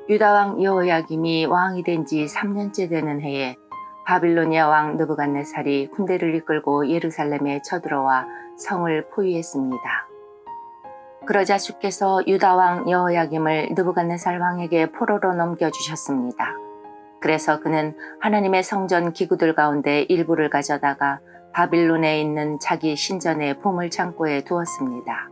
유다왕 여호야김이 왕이 된 지 3년째 되는 해에 바빌로니아 왕 느부갓네살이 군대를 이끌고 예루살렘에 쳐들어와 성을 포위했습니다. 그러자 주께서 유다왕 여호야김을 느부갓네살 왕에게 포로로 넘겨주셨습니다. 그래서 그는 하나님의 성전 기구들 가운데 일부를 가져다가 바빌론에 있는 자기 신전의 보물창고에 두었습니다.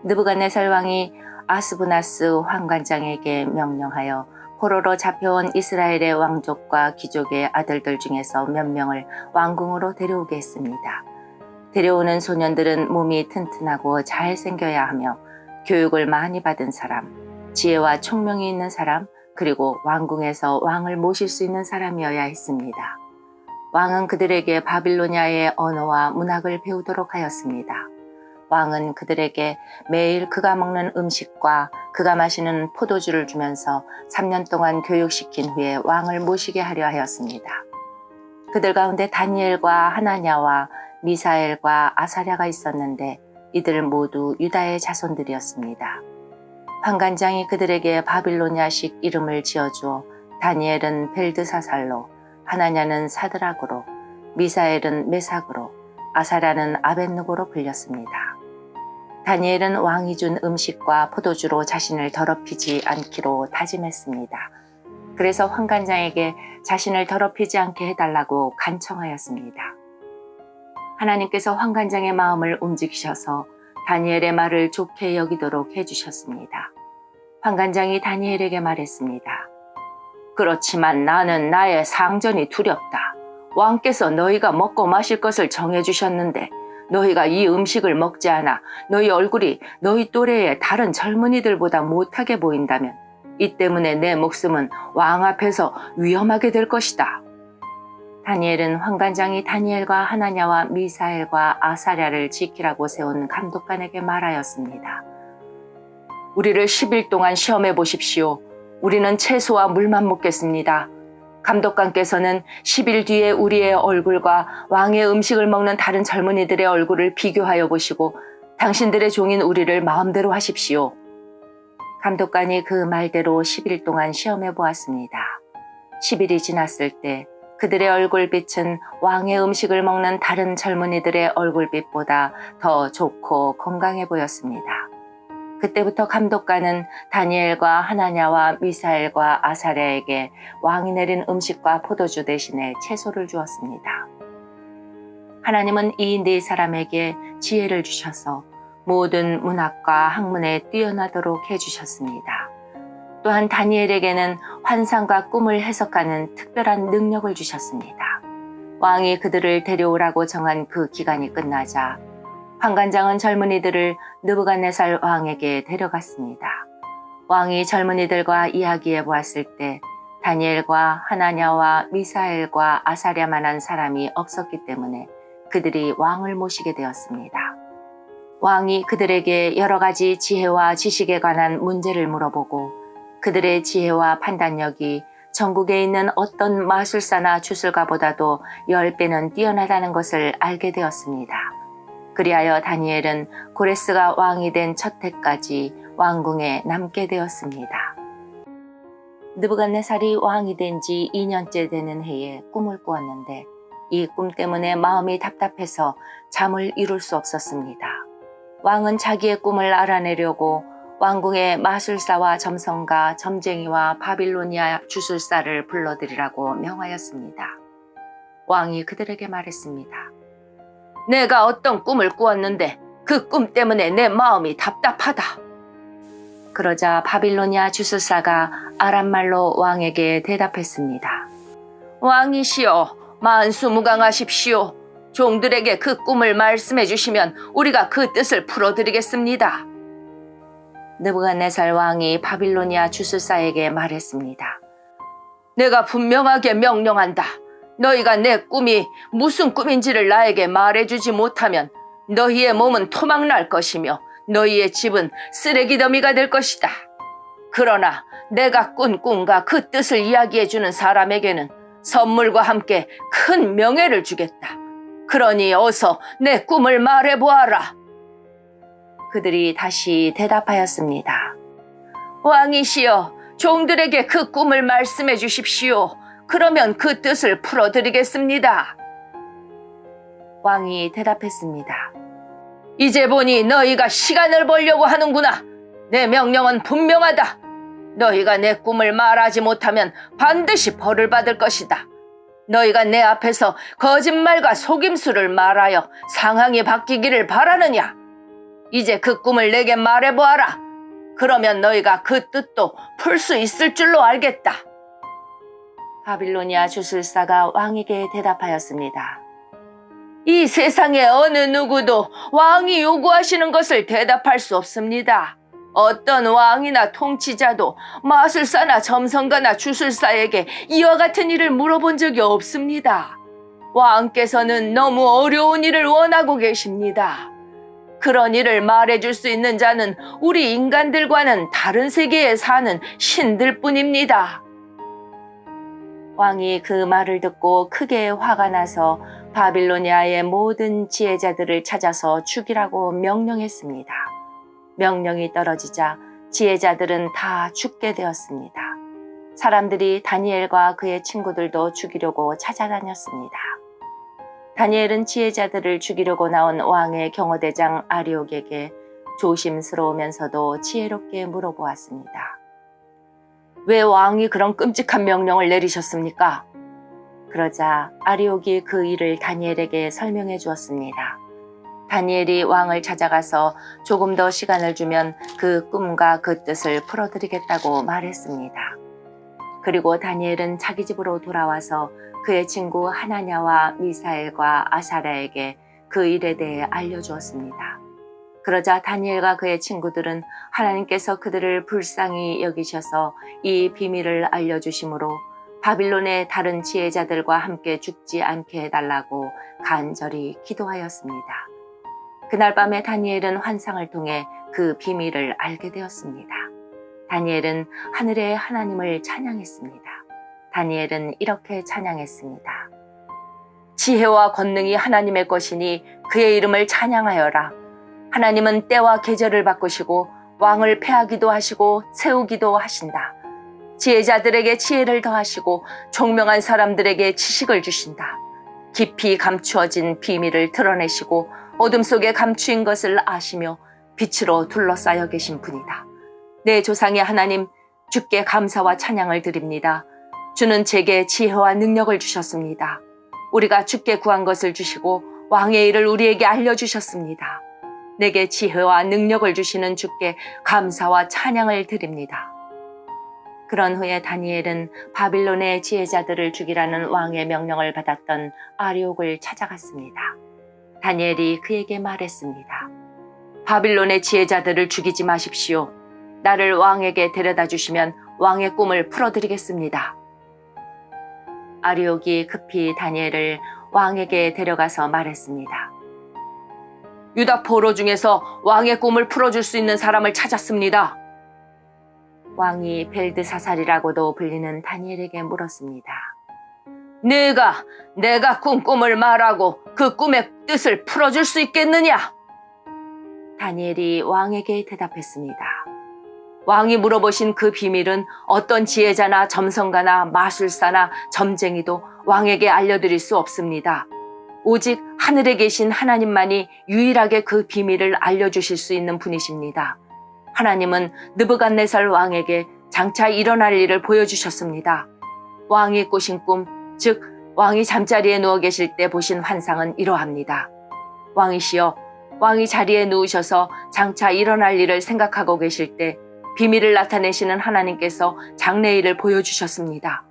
느부갓네살 왕이 아스부나스 환관장에게 명령하여 포로로 잡혀온 이스라엘의 왕족과 귀족의 아들들 중에서 몇 명을 왕궁으로 데려오게 했습니다. 데려오는 소년들은 몸이 튼튼하고 잘생겨야 하며 교육을 많이 받은 사람, 지혜와 총명이 있는 사람, 그리고 왕궁에서 왕을 모실 수 있는 사람이어야 했습니다. 왕은 그들에게 바빌로니아의 언어와 문학을 배우도록 하였습니다. 왕은 그들에게 매일 그가 먹는 음식과 그가 마시는 포도주를 주면서 3년 동안 교육시킨 후에 왕을 모시게 하려 하였습니다. 그들 가운데 다니엘과 하나냐와 미사엘과 아사랴가 있었는데 이들 모두 유다의 자손들이었습니다. 환관장이 그들에게 바빌로니아식 이름을 지어주어 다니엘은 벨드사살로, 하나냐는 사드락으로, 미사엘은 메삭으로, 아사랴는 아벳느고로 불렸습니다. 다니엘은 왕이 준 음식과 포도주로 자신을 더럽히지 않기로 다짐했습니다. 그래서 환관장에게 자신을 더럽히지 않게 해달라고 간청하였습니다. 하나님께서 환관장의 마음을 움직이셔서 다니엘의 말을 좋게 여기도록 해주셨습니다. 환관장이 다니엘에게 말했습니다. 그렇지만 나는 나의 상전이 두렵다. 왕께서 너희가 먹고 마실 것을 정해주셨는데 너희가 이 음식을 먹지 않아 너희 얼굴이 너희 또래의 다른 젊은이들보다 못하게 보인다면 이 때문에 내 목숨은 왕 앞에서 위험하게 될 것이다. 다니엘은 환관장이 다니엘과 하나냐와 미사엘과 아사랴를 지키라고 세운 감독관에게 말하였습니다. 우리를 10일 동안 시험해 보십시오. 우리는 채소와 물만 먹겠습니다. 감독관께서는 10일 뒤에 우리의 얼굴과 왕의 음식을 먹는 다른 젊은이들의 얼굴을 비교하여 보시고 당신들의 종인 우리를 마음대로 하십시오. 감독관이 그 말대로 10일 동안 시험해 보았습니다. 10일이 지났을 때 그들의 얼굴빛은 왕의 음식을 먹는 다른 젊은이들의 얼굴빛보다 더 좋고 건강해 보였습니다. 그때부터 감독관은 다니엘과 하나냐와 미사엘과 아사랴에게 왕이 내린 음식과 포도주 대신에 채소를 주었습니다. 하나님은 이 네 사람에게 지혜를 주셔서 모든 문학과 학문에 뛰어나도록 해주셨습니다. 또한 다니엘에게는 환상과 꿈을 해석하는 특별한 능력을 주셨습니다. 왕이 그들을 데려오라고 정한 그 기간이 끝나자 환관장은 젊은이들을 느부갓네살 왕에게 데려갔습니다. 왕이 젊은이들과 이야기해 보았을 때 다니엘과 하나냐와 미사엘과 아사랴만한 사람이 없었기 때문에 그들이 왕을 모시게 되었습니다. 왕이 그들에게 여러 가지 지혜와 지식에 관한 문제를 물어보고 그들의 지혜와 판단력이 전국에 있는 어떤 마술사나 주술가보다도 10배는 뛰어나다는 것을 알게 되었습니다. 그리하여 다니엘은 고레스가 왕이 된 첫 해까지 왕궁에 남게 되었습니다. 느부갓네살이 왕이 된 지 2년째 되는 해에 꿈을 꾸었는데 이 꿈 때문에 마음이 답답해서 잠을 이룰 수 없었습니다. 왕은 자기의 꿈을 알아내려고 왕궁의 마술사와 점성가, 점쟁이와 바빌로니아 주술사를 불러들이라고 명하였습니다. 왕이 그들에게 말했습니다. 내가 어떤 꿈을 꾸었는데 그 꿈 때문에 내 마음이 답답하다. 그러자 바빌로니아 주술사가 아람말로 왕에게 대답했습니다. 왕이시여, 만수무강하십시오. 종들에게 그 꿈을 말씀해 주시면 우리가 그 뜻을 풀어드리겠습니다. 느부갓네살 왕이 바빌로니아 주술사에게 말했습니다. 내가 분명하게 명령한다. 너희가 내 꿈이 무슨 꿈인지를 나에게 말해주지 못하면 너희의 몸은 토막날 것이며 너희의 집은 쓰레기 더미가 될 것이다. 그러나 내가 꾼 꿈과 그 뜻을 이야기해주는 사람에게는 선물과 함께 큰 명예를 주겠다. 그러니 어서 내 꿈을 말해보아라. 그들이 다시 대답하였습니다. 왕이시여, 종들에게 그 꿈을 말씀해 주십시오. 그러면 그 뜻을 풀어드리겠습니다. 왕이 대답했습니다. 이제 보니 너희가 시간을 벌려고 하는구나. 내 명령은 분명하다. 너희가 내 꿈을 말하지 못하면 반드시 벌을 받을 것이다. 너희가 내 앞에서 거짓말과 속임수를 말하여 상황이 바뀌기를 바라느냐? 이제 그 꿈을 내게 말해보아라. 그러면 너희가 그 뜻도 풀 수 있을 줄로 알겠다. 바빌로니아 주술사가 왕에게 대답하였습니다. 이 세상의 어느 누구도 왕이 요구하시는 것을 대답할 수 없습니다. 어떤 왕이나 통치자도 마술사나 점성가나 주술사에게 이와 같은 일을 물어본 적이 없습니다. 왕께서는 너무 어려운 일을 원하고 계십니다. 그런 일을 말해줄 수 있는 자는 우리 인간들과는 다른 세계에 사는 신들 뿐입니다. 왕이 그 말을 듣고 크게 화가 나서 바빌로니아의 모든 지혜자들을 찾아서 죽이라고 명령했습니다. 명령이 떨어지자 지혜자들은 다 죽게 되었습니다. 사람들이 다니엘과 그의 친구들도 죽이려고 찾아다녔습니다. 다니엘은 지혜자들을 죽이려고 나온 왕의 경호대장 아리옥에게 조심스러우면서도 지혜롭게 물어보았습니다. 왜 왕이 그런 끔찍한 명령을 내리셨습니까? 그러자 아리옥이 그 일을 다니엘에게 설명해 주었습니다. 다니엘이 왕을 찾아가서 조금 더 시간을 주면 그 꿈과 그 뜻을 풀어드리겠다고 말했습니다. 그리고 다니엘은 자기 집으로 돌아와서 그의 친구 하나냐와 미사엘과 아사랴에게 그 일에 대해 알려주었습니다. 그러자 다니엘과 그의 친구들은 하나님께서 그들을 불쌍히 여기셔서 이 비밀을 알려주심으로 바빌론의 다른 지혜자들과 함께 죽지 않게 해달라고 간절히 기도하였습니다. 그날 밤에 다니엘은 환상을 통해 그 비밀을 알게 되었습니다. 다니엘은 하늘의 하나님을 찬양했습니다. 다니엘은 이렇게 찬양했습니다. 지혜와 권능이 하나님의 것이니 그의 이름을 찬양하여라. 하나님은 때와 계절을 바꾸시고 왕을 패하기도 하시고 세우기도 하신다. 지혜자들에게 지혜를 더하시고 총명한 사람들에게 지식을 주신다. 깊이 감추어진 비밀을 드러내시고 어둠 속에 감추인 것을 아시며 빛으로 둘러싸여 계신 분이다. 내 조상의 하나님, 주께 감사와 찬양을 드립니다. 주는 제게 지혜와 능력을 주셨습니다. 우리가 주께 구한 것을 주시고 왕의 일을 우리에게 알려주셨습니다. 내게 지혜와 능력을 주시는 주께 감사와 찬양을 드립니다. 그런 후에 다니엘은 바빌론의 지혜자들을 죽이라는 왕의 명령을 받았던 아리옥을 찾아갔습니다. 다니엘이 그에게 말했습니다. 바빌론의 지혜자들을 죽이지 마십시오. 나를 왕에게 데려다 주시면 왕의 꿈을 풀어드리겠습니다. 아리옥이 급히 다니엘을 왕에게 데려가서 말했습니다. 유다 포로 중에서 왕의 꿈을 풀어줄 수 있는 사람을 찾았습니다. 왕이 벨드사살이라고도 불리는 다니엘에게 물었습니다. 내가 꿈을 말하고 그 꿈의 뜻을 풀어줄 수 있겠느냐? 다니엘이 왕에게 대답했습니다. 왕이 물어보신 그 비밀은 어떤 지혜자나 점성가나 마술사나 점쟁이도 왕에게 알려드릴 수 없습니다. 오직 하늘에 계신 하나님만이 유일하게 그 비밀을 알려주실 수 있는 분이십니다. 하나님은 느부갓네살 왕에게 장차 일어날 일을 보여주셨습니다. 왕이 꾸신 꿈, 즉 왕이 잠자리에 누워 계실 때 보신 환상은 이러합니다. 왕이시여, 왕이 자리에 누우셔서 장차 일어날 일을 생각하고 계실 때 비밀을 나타내시는 하나님께서 장래일을 보여주셨습니다.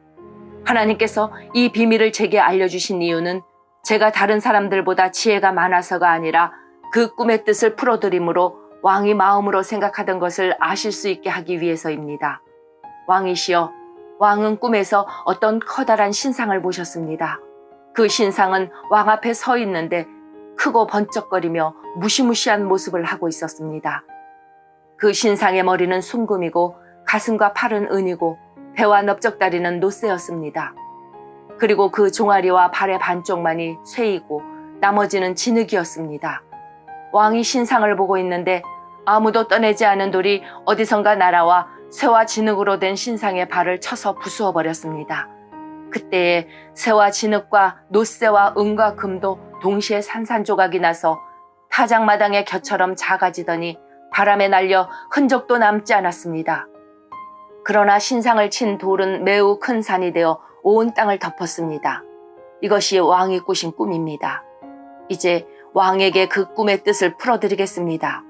하나님께서 이 비밀을 제게 알려주신 이유는 제가 다른 사람들보다 지혜가 많아서가 아니라 그 꿈의 뜻을 풀어드림으로 왕이 마음으로 생각하던 것을 아실 수 있게 하기 위해서입니다. 왕이시여, 왕은 꿈에서 어떤 커다란 신상을 보셨습니다. 그 신상은 왕 앞에 서 있는데 크고 번쩍거리며 무시무시한 모습을 하고 있었습니다. 그 신상의 머리는 순금이고 가슴과 팔은 은이고 배와 넓적다리는 노쇠였습니다. 그리고 그 종아리와 발의 반쪽만이 쇠이고 나머지는 진흙이었습니다. 왕이 신상을 보고 있는데 아무도 떠내지 않은 돌이 어디선가 날아와 쇠와 진흙으로 된 신상의 발을 쳐서 부수어 버렸습니다. 그때에 쇠와 진흙과 노쇠와 은과 금도 동시에 산산조각이 나서 타작마당의 곁처럼 작아지더니 바람에 날려 흔적도 남지 않았습니다. 그러나 신상을 친 돌은 매우 큰 산이 되어 온 땅을 덮었습니다. 이것이 왕이 꾸신 꿈입니다. 이제 왕에게 그 꿈의 뜻을 풀어드리겠습니다.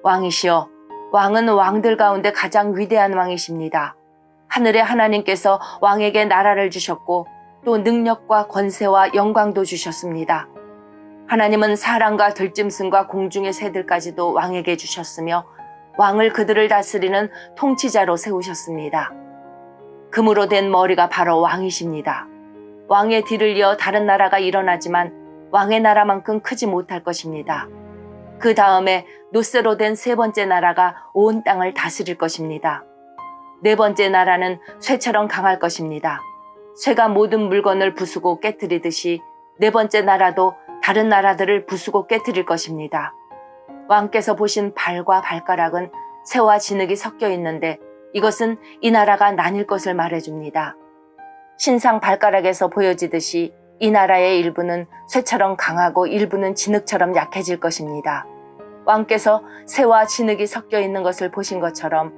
왕이시여, 왕은 왕들 가운데 가장 위대한 왕이십니다. 하늘의 하나님께서 왕에게 나라를 주셨고 또 능력과 권세와 영광도 주셨습니다. 하나님은 사람과 들짐승과 공중의 새들까지도 왕에게 주셨으며 왕을 그들을 다스리는 통치자로 세우셨습니다. 금으로 된 머리가 바로 왕이십니다. 왕의 뒤를 이어 다른 나라가 일어나지만 왕의 나라만큼 크지 못할 것입니다. 그 다음에 노쇠로 된 세 번째 나라가 온 땅을 다스릴 것입니다. 네 번째 나라는 쇠처럼 강할 것입니다. 쇠가 모든 물건을 부수고 깨뜨리듯이 네 번째 나라도 다른 나라들을 부수고 깨뜨릴 것입니다. 왕께서 보신 발과 발가락은 쇠와 진흙이 섞여 있는데 이것은 이 나라가 나뉠 것을 말해줍니다. 신상 발가락에서 보여지듯이 이 나라의 일부는 쇠처럼 강하고 일부는 진흙처럼 약해질 것입니다. 왕께서 쇠와 진흙이 섞여 있는 것을 보신 것처럼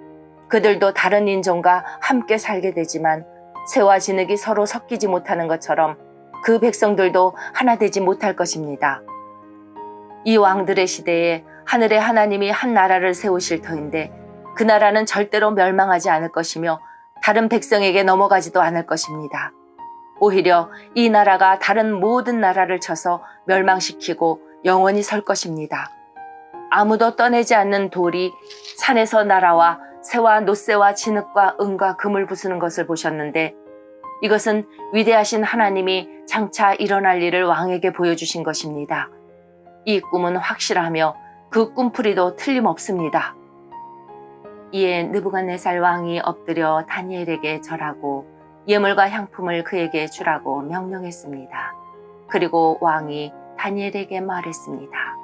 그들도 다른 인종과 함께 살게 되지만 쇠와 진흙이 서로 섞이지 못하는 것처럼 그 백성들도 하나 되지 못할 것입니다. 이 왕들의 시대에 하늘의 하나님이 한 나라를 세우실 터인데 그 나라는 절대로 멸망하지 않을 것이며 다른 백성에게 넘어가지도 않을 것입니다. 오히려 이 나라가 다른 모든 나라를 쳐서 멸망시키고 영원히 설 것입니다. 아무도 떠내지 않는 돌이 산에서 날아와 쇠와 노쇠와 진흙과 은과 금을 부수는 것을 보셨는데 이것은 위대하신 하나님이 장차 일어날 일을 왕에게 보여주신 것입니다. 이 꿈은 확실하며 그 꿈풀이도 틀림없습니다. 이에 느부갓네살 왕이 엎드려 다니엘에게 절하고 예물과 향품을 그에게 주라고 명령했습니다. 그리고 왕이 다니엘에게 말했습니다.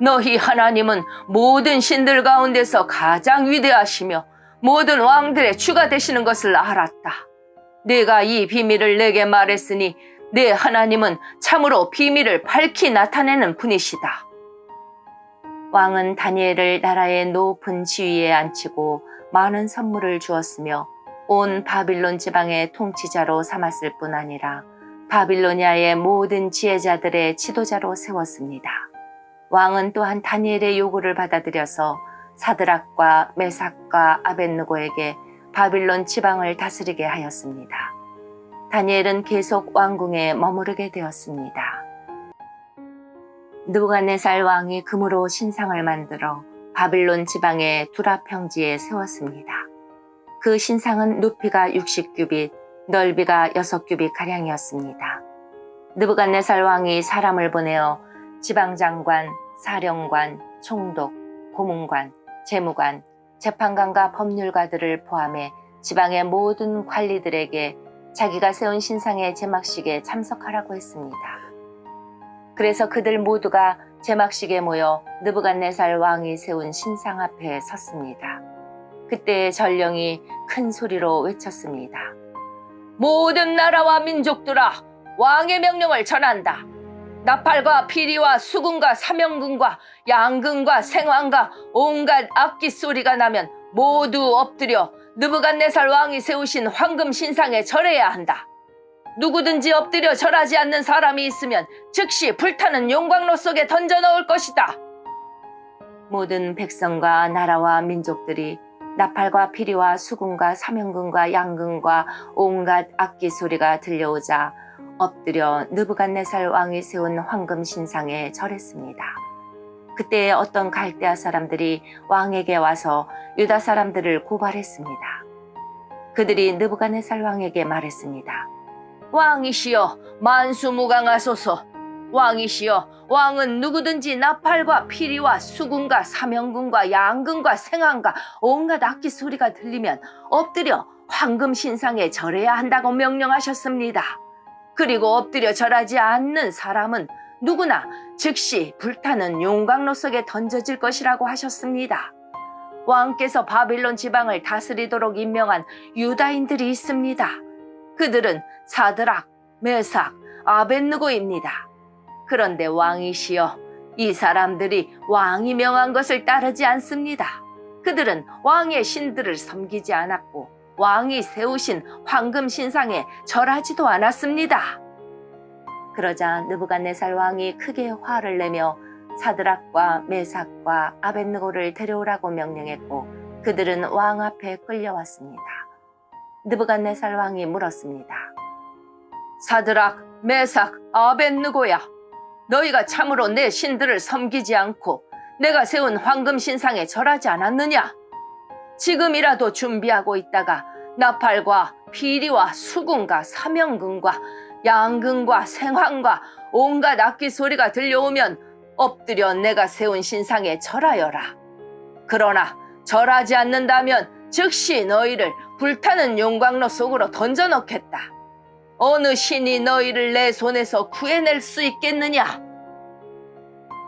너희 하나님은 모든 신들 가운데서 가장 위대하시며 모든 왕들의 주가 되시는 것을 알았다. 내가 이 비밀을 내게 말했으니 내 하나님은 참으로 비밀을 밝히 나타내는 분이시다. 왕은 다니엘을 나라의 높은 지위에 앉히고 많은 선물을 주었으며 온 바빌론 지방의 통치자로 삼았을 뿐 아니라 바빌로니아의 모든 지혜자들의 지도자로 세웠습니다. 왕은 또한 다니엘의 요구를 받아들여서 사드락과 메삭과 아벳느고에게 바빌론 지방을 다스리게 하였습니다. 다니엘은 계속 왕궁에 머무르게 되었습니다. 느부갓네살 왕이 금으로 신상을 만들어 바빌론 지방의 두라 평지에 세웠습니다. 그 신상은 높이가 60규빗, 넓이가 6규빗 가량이었습니다. 느부갓네살 왕이 사람을 보내어 지방장관, 사령관, 총독, 고문관, 재무관, 재판관과 법률가들을 포함해 지방의 모든 관리들에게 자기가 세운 신상의 제막식에 참석하라고 했습니다. 그래서 그들 모두가 제막식에 모여 느부갓네살 왕이 세운 신상 앞에 섰습니다. 그때 전령이 큰 소리로 외쳤습니다. 모든 나라와 민족들아, 왕의 명령을 전한다. 나팔과 피리와 수금과 사명금과 양금과 생황과 온갖 악기 소리가 나면 모두 엎드려 느부갓네살 왕이 세우신 황금 신상에 절해야 한다. 누구든지 엎드려 절하지 않는 사람이 있으면 즉시 불타는 용광로 속에 던져 넣을 것이다. 모든 백성과 나라와 민족들이 나팔과 피리와 수금과 사명금과 양금과 온갖 악기 소리가 들려오자 엎드려 느부갓네살 왕이 세운 황금 신상에 절했습니다. 그때 어떤 갈대아 사람들이 왕에게 와서 유다 사람들을 고발했습니다. 그들이 느부갓네살 왕에게 말했습니다. 왕이시여, 만수무강하소서. 왕이시여, 왕은 누구든지 나팔과 피리와 수금과 사명금과 양금과 생황과 온갖 악기 소리가 들리면 엎드려 황금 신상에 절해야 한다고 명령하셨습니다. 그리고 엎드려 절하지 않는 사람은 누구나 즉시 불타는 용광로 속에 던져질 것이라고 하셨습니다. 왕께서 바빌론 지방을 다스리도록 임명한 유다인들이 있습니다. 그들은 사드락, 메삭, 아벳느고입니다. 그런데 왕이시여, 이 사람들이 왕이 명한 것을 따르지 않습니다. 그들은 왕의 신들을 섬기지 않았고 왕이 세우신 황금 신상에 절하지도 않았습니다. 그러자 느부갓네살 왕이 크게 화를 내며 사드락과 메삭과 아벳느고를 데려오라고 명령했고 그들은 왕 앞에 끌려왔습니다. 느부갓네살 왕이 물었습니다. 사드락, 메삭, 아벳느고야, 너희가 참으로 내 신들을 섬기지 않고 내가 세운 황금 신상에 절하지 않았느냐? 지금이라도 준비하고 있다가 나팔과 피리와 수금과 사명금과 양금과 생황과 온갖 악기 소리가 들려오면 엎드려 내가 세운 신상에 절하여라. 그러나 절하지 않는다면 즉시 너희를 불타는 용광로 속으로 던져넣겠다. 어느 신이 너희를 내 손에서 구해낼 수 있겠느냐?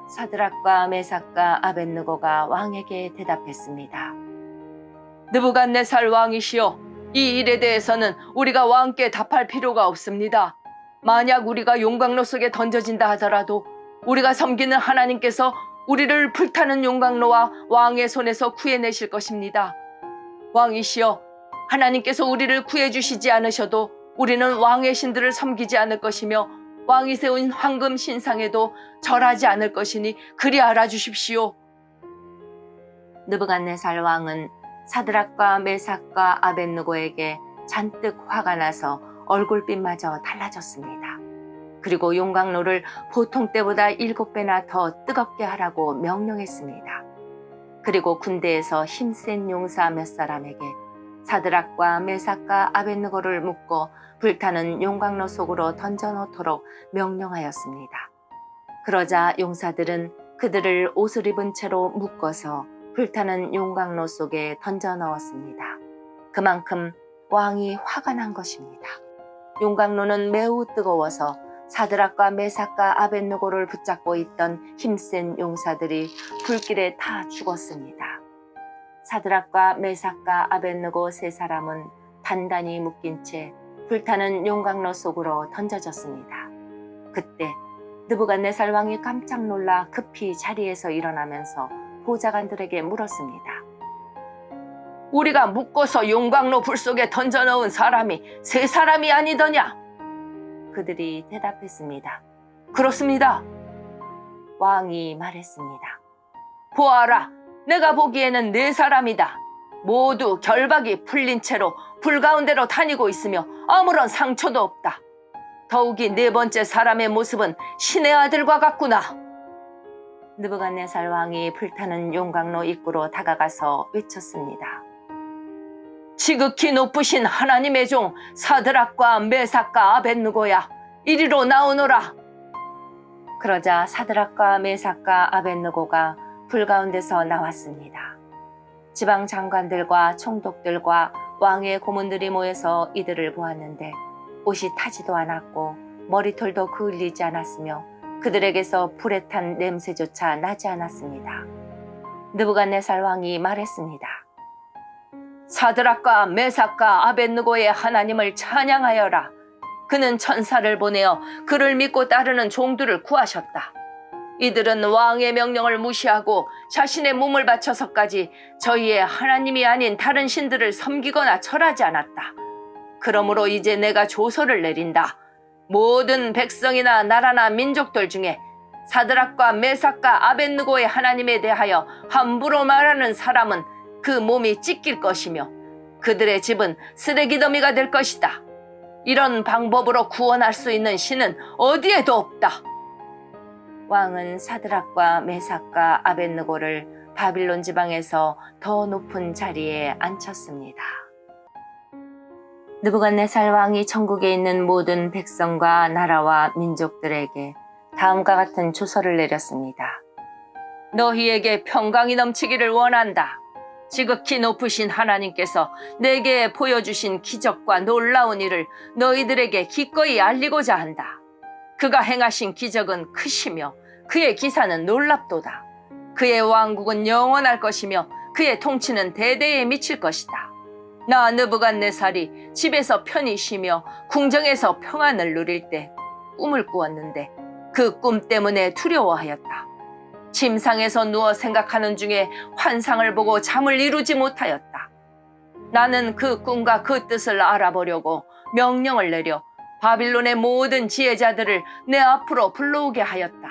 사드락과 메삭과 아벳느고가 왕에게 대답했습니다. 느부갓네살 왕이시여, 이 일에 대해서는 우리가 왕께 답할 필요가 없습니다. 만약 우리가 용광로 속에 던져진다 하더라도 우리가 섬기는 하나님께서 우리를 불타는 용광로와 왕의 손에서 구해내실 것입니다. 왕이시여, 하나님께서 우리를 구해주시지 않으셔도 우리는 왕의 신들을 섬기지 않을 것이며 왕이 세운 황금 신상에도 절하지 않을 것이니 그리 알아주십시오. 느부갓네살 왕은 사드락과 메삭과 아벳느고에게 잔뜩 화가 나서 얼굴빛마저 달라졌습니다. 그리고 용광로를 보통 때보다 7배나 더 뜨겁게 하라고 명령했습니다. 그리고 군대에서 힘센 용사 몇 사람에게 사드락과 메삭과 아벳느고를 묶어 불타는 용광로 속으로 던져놓도록 명령하였습니다. 그러자 용사들은 그들을 옷을 입은 채로 묶어서 불타는 용광로 속에 던져 넣었습니다. 그만큼 왕이 화가 난 것입니다. 용광로는 매우 뜨거워서 사드락과 메삭과 아벳느고를 붙잡고 있던 힘센 용사들이 불길에 타 죽었습니다. 사드락과 메삭과 아벳느고 세 사람은 단단히 묶인 채 불타는 용광로 속으로 던져졌습니다. 그때 느부갓네살 왕이 깜짝 놀라 급히 자리에서 일어나면서 보좌관들에게 물었습니다. 우리가 묶어서 용광로 불 속에 던져 넣은 사람이 세 사람이 아니더냐? 그들이 대답했습니다. 그렇습니다. 왕이 말했습니다. 보아라, 내가 보기에는 네 사람이다. 모두 결박이 풀린 채로 불 가운데로 다니고 있으며 아무런 상처도 없다. 더욱이 네 번째 사람의 모습은 신의 아들과 같구나. 느부갓네살 왕이 불타는 용광로 입구로 다가가서 외쳤습니다. 지극히 높으신 하나님의 종 사드락과 메삭과 아벳느고야, 이리로 나오너라. 그러자 사드락과 메삭과 아벳느고가 불 가운데서 나왔습니다. 지방 장관들과 총독들과 왕의 고문들이 모여서 이들을 보았는데 옷이 타지도 않았고 머리털도 그을리지 않았으며 그들에게서 불에 탄 냄새조차 나지 않았습니다. 느부갓네살 왕이 말했습니다. 사드락과 메삭과 아벳느고의 하나님을 찬양하여라. 그는 천사를 보내어 그를 믿고 따르는 종들을 구하셨다. 이들은 왕의 명령을 무시하고 자신의 몸을 바쳐서까지 저희의 하나님이 아닌 다른 신들을 섬기거나 절하지 않았다. 그러므로 이제 내가 조서를 내린다. 모든 백성이나 나라나 민족들 중에 사드락과 메삭과 아벳느고의 하나님에 대하여 함부로 말하는 사람은 그 몸이 찢길 것이며 그들의 집은 쓰레기 더미가 될 것이다. 이런 방법으로 구원할 수 있는 신은 어디에도 없다. 왕은 사드락과 메삭과 아벳느고를 바빌론 지방에서 더 높은 자리에 앉혔습니다. 느부갓네살 왕이 천국에 있는 모든 백성과 나라와 민족들에게 다음과 같은 조서를 내렸습니다. 너희에게 평강이 넘치기를 원한다. 지극히 높으신 하나님께서 내게 보여주신 기적과 놀라운 일을 너희들에게 기꺼이 알리고자 한다. 그가 행하신 기적은 크시며 그의 기사는 놀랍도다. 그의 왕국은 영원할 것이며 그의 통치는 대대에 미칠 것이다. 나 느부갓네살이 집에서 편히 쉬며 궁정에서 평안을 누릴 때 꿈을 꾸었는데 그 꿈 때문에 두려워하였다. 침상에서 누워 생각하는 중에 환상을 보고 잠을 이루지 못하였다. 나는 그 꿈과 그 뜻을 알아보려고 명령을 내려 바빌론의 모든 지혜자들을 내 앞으로 불러오게 하였다.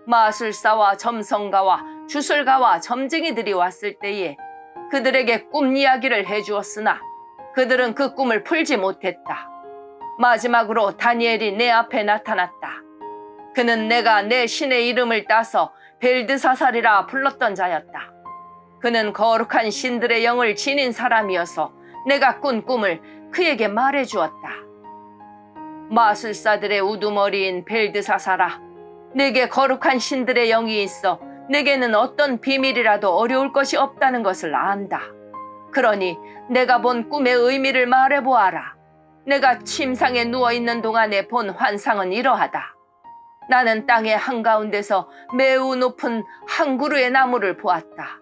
마술사와 점성가와 주술가와 점쟁이들이 왔을 때에 그들에게 꿈 이야기를 해주었으나 그들은 그 꿈을 풀지 못했다. 마지막으로 다니엘이 내 앞에 나타났다. 그는 내가 내 신의 이름을 따서 벨드사살이라 불렀던 자였다. 그는 거룩한 신들의 영을 지닌 사람이어서 내가 꾼 꿈을 그에게 말해주었다. 마술사들의 우두머리인 벨드사살아, 내게 거룩한 신들의 영이 있어 내게는 어떤 비밀이라도 어려울 것이 없다는 것을 안다. 그러니 내가 본 꿈의 의미를 말해보아라. 내가 침상에 누워있는 동안에 본 환상은 이러하다. 나는 땅의 한가운데서 매우 높은 한 그루의 나무를 보았다.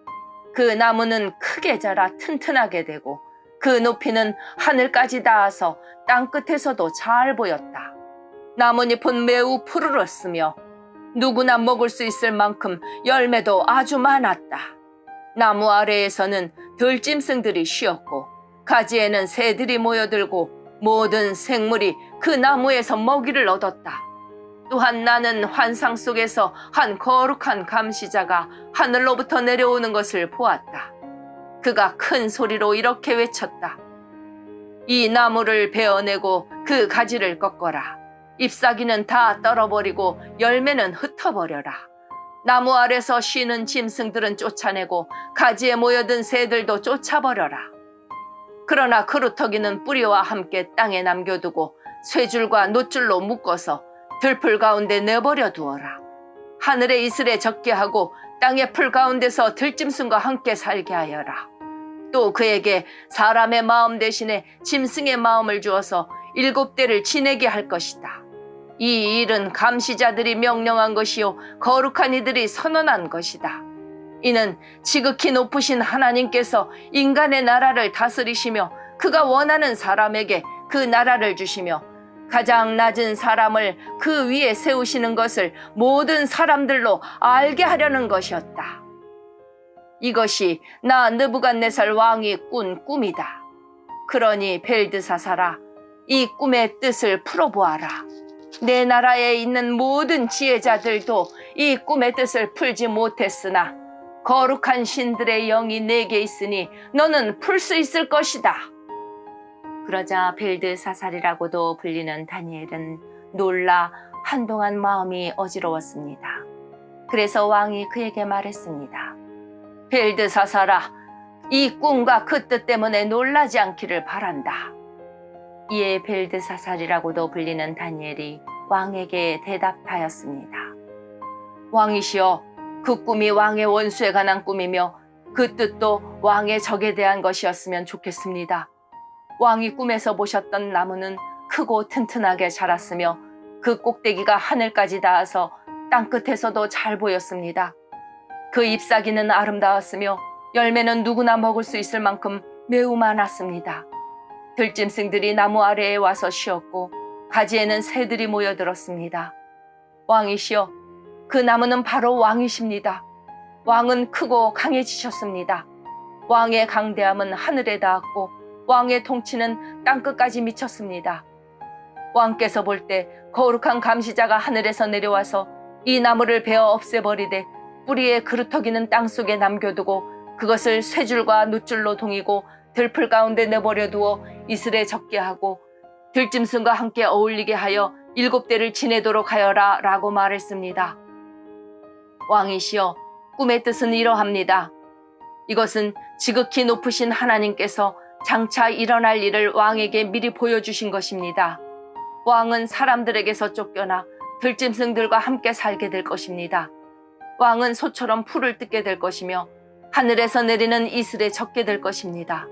그 나무는 크게 자라 튼튼하게 되고 그 높이는 하늘까지 닿아서 땅끝에서도 잘 보였다. 나뭇잎은 매우 푸르렀으며 누구나 먹을 수 있을 만큼 열매도 아주 많았다. 나무 아래에서는 들짐승들이 쉬었고 가지에는 새들이 모여들고 모든 생물이 그 나무에서 먹이를 얻었다. 또한 나는 환상 속에서 한 거룩한 감시자가 하늘로부터 내려오는 것을 보았다. 그가 큰 소리로 이렇게 외쳤다. 이 나무를 베어내고 그 가지를 꺾어라. 잎사귀는 다 떨어버리고 열매는 흩어버려라. 나무 아래서 쉬는 짐승들은 쫓아내고 가지에 모여든 새들도 쫓아버려라. 그러나 그루터기는 뿌리와 함께 땅에 남겨두고 쇠줄과 놋줄로 묶어서 들풀 가운데 내버려 두어라. 하늘의 이슬에 적게 하고 땅의 풀 가운데서 들짐승과 함께 살게 하여라. 또 그에게 사람의 마음 대신에 짐승의 마음을 주어서 7대를 지내게 할 것이다. 이 일은 감시자들이 명령한 것이요 거룩한 이들이 선언한 것이다. 이는 지극히 높으신 하나님께서 인간의 나라를 다스리시며 그가 원하는 사람에게 그 나라를 주시며 가장 낮은 사람을 그 위에 세우시는 것을 모든 사람들로 알게 하려는 것이었다. 이것이 나 느부갓네살 왕이 꾼 꿈이다. 그러니 벨드사살아, 이 꿈의 뜻을 풀어보아라. 내 나라에 있는 모든 지혜자들도 이 꿈의 뜻을 풀지 못했으나 거룩한 신들의 영이 내게 있으니 너는 풀 수 있을 것이다. 그러자 벨드사살이라고도 불리는 다니엘은 놀라 한동안 마음이 어지러웠습니다. 그래서 왕이 그에게 말했습니다. 벨드사살아, 이 꿈과 그 뜻 때문에 놀라지 않기를 바란다. 이에 벨드사살이라고도 불리는 다니엘이 왕에게 대답하였습니다. 왕이시여, 그 꿈이 왕의 원수에 관한 꿈이며 그 뜻도 왕의 적에 대한 것이었으면 좋겠습니다. 왕이 꿈에서 보셨던 나무는 크고 튼튼하게 자랐으며 그 꼭대기가 하늘까지 닿아서 땅끝에서도 잘 보였습니다. 그 잎사귀는 아름다웠으며 열매는 누구나 먹을 수 있을 만큼 매우 많았습니다. 들짐승들이 나무 아래에 와서 쉬었고 가지에는 새들이 모여들었습니다. 왕이시여, 그 나무는 바로 왕이십니다. 왕은 크고 강해지셨습니다. 왕의 강대함은 하늘에 닿았고 왕의 통치는 땅끝까지 미쳤습니다. 왕께서 볼 때 거룩한 감시자가 하늘에서 내려와서 이 나무를 베어 없애버리되 뿌리에 그루터기는 땅속에 남겨두고 그것을 쇠줄과 놋줄로 동이고 들풀 가운데 내버려 두어 이슬에 적게 하고 들짐승과 함께 어울리게 하여 7대를 지내도록 하여라 라고 말했습니다. 왕이시여, 꿈의 뜻은 이러합니다. 이것은 지극히 높으신 하나님께서 장차 일어날 일을 왕에게 미리 보여주신 것입니다. 왕은 사람들에게서 쫓겨나 들짐승들과 함께 살게 될 것입니다. 왕은 소처럼 풀을 뜯게 될 것이며 하늘에서 내리는 이슬에 적게 될 것입니다.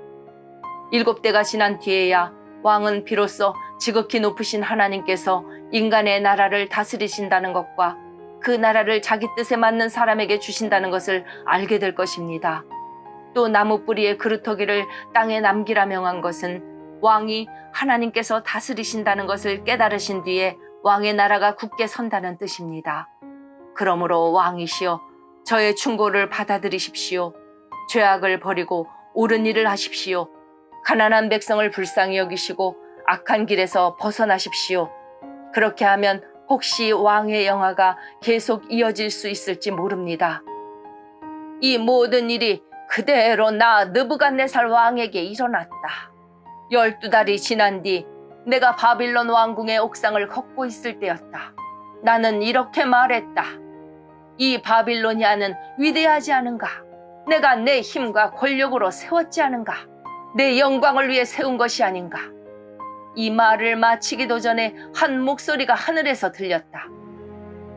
7대가 지난 뒤에야 왕은 비로소 지극히 높으신 하나님께서 인간의 나라를 다스리신다는 것과 그 나라를 자기 뜻에 맞는 사람에게 주신다는 것을 알게 될 것입니다. 또 나무 뿌리의 그루터기를 땅에 남기라 명한 것은 왕이 하나님께서 다스리신다는 것을 깨달으신 뒤에 왕의 나라가 굳게 선다는 뜻입니다. 그러므로 왕이시여 저의 충고를 받아들이십시오. 죄악을 버리고 옳은 일을 하십시오. 가난한 백성을 불쌍히 여기시고 악한 길에서 벗어나십시오. 그렇게 하면 혹시 왕의 영화가 계속 이어질 수 있을지 모릅니다. 이 모든 일이 그대로 나 느부갓네살 왕에게 일어났다. 12달이 지난 뒤 내가 바빌론 왕궁의 옥상을 걷고 있을 때였다. 나는 이렇게 말했다. 이 바빌로니아는 위대하지 않은가? 내가 내 힘과 권력으로 세웠지 않은가? 내 영광을 위해 세운 것이 아닌가? 이 말을 마치기도 전에 한 목소리가 하늘에서 들렸다.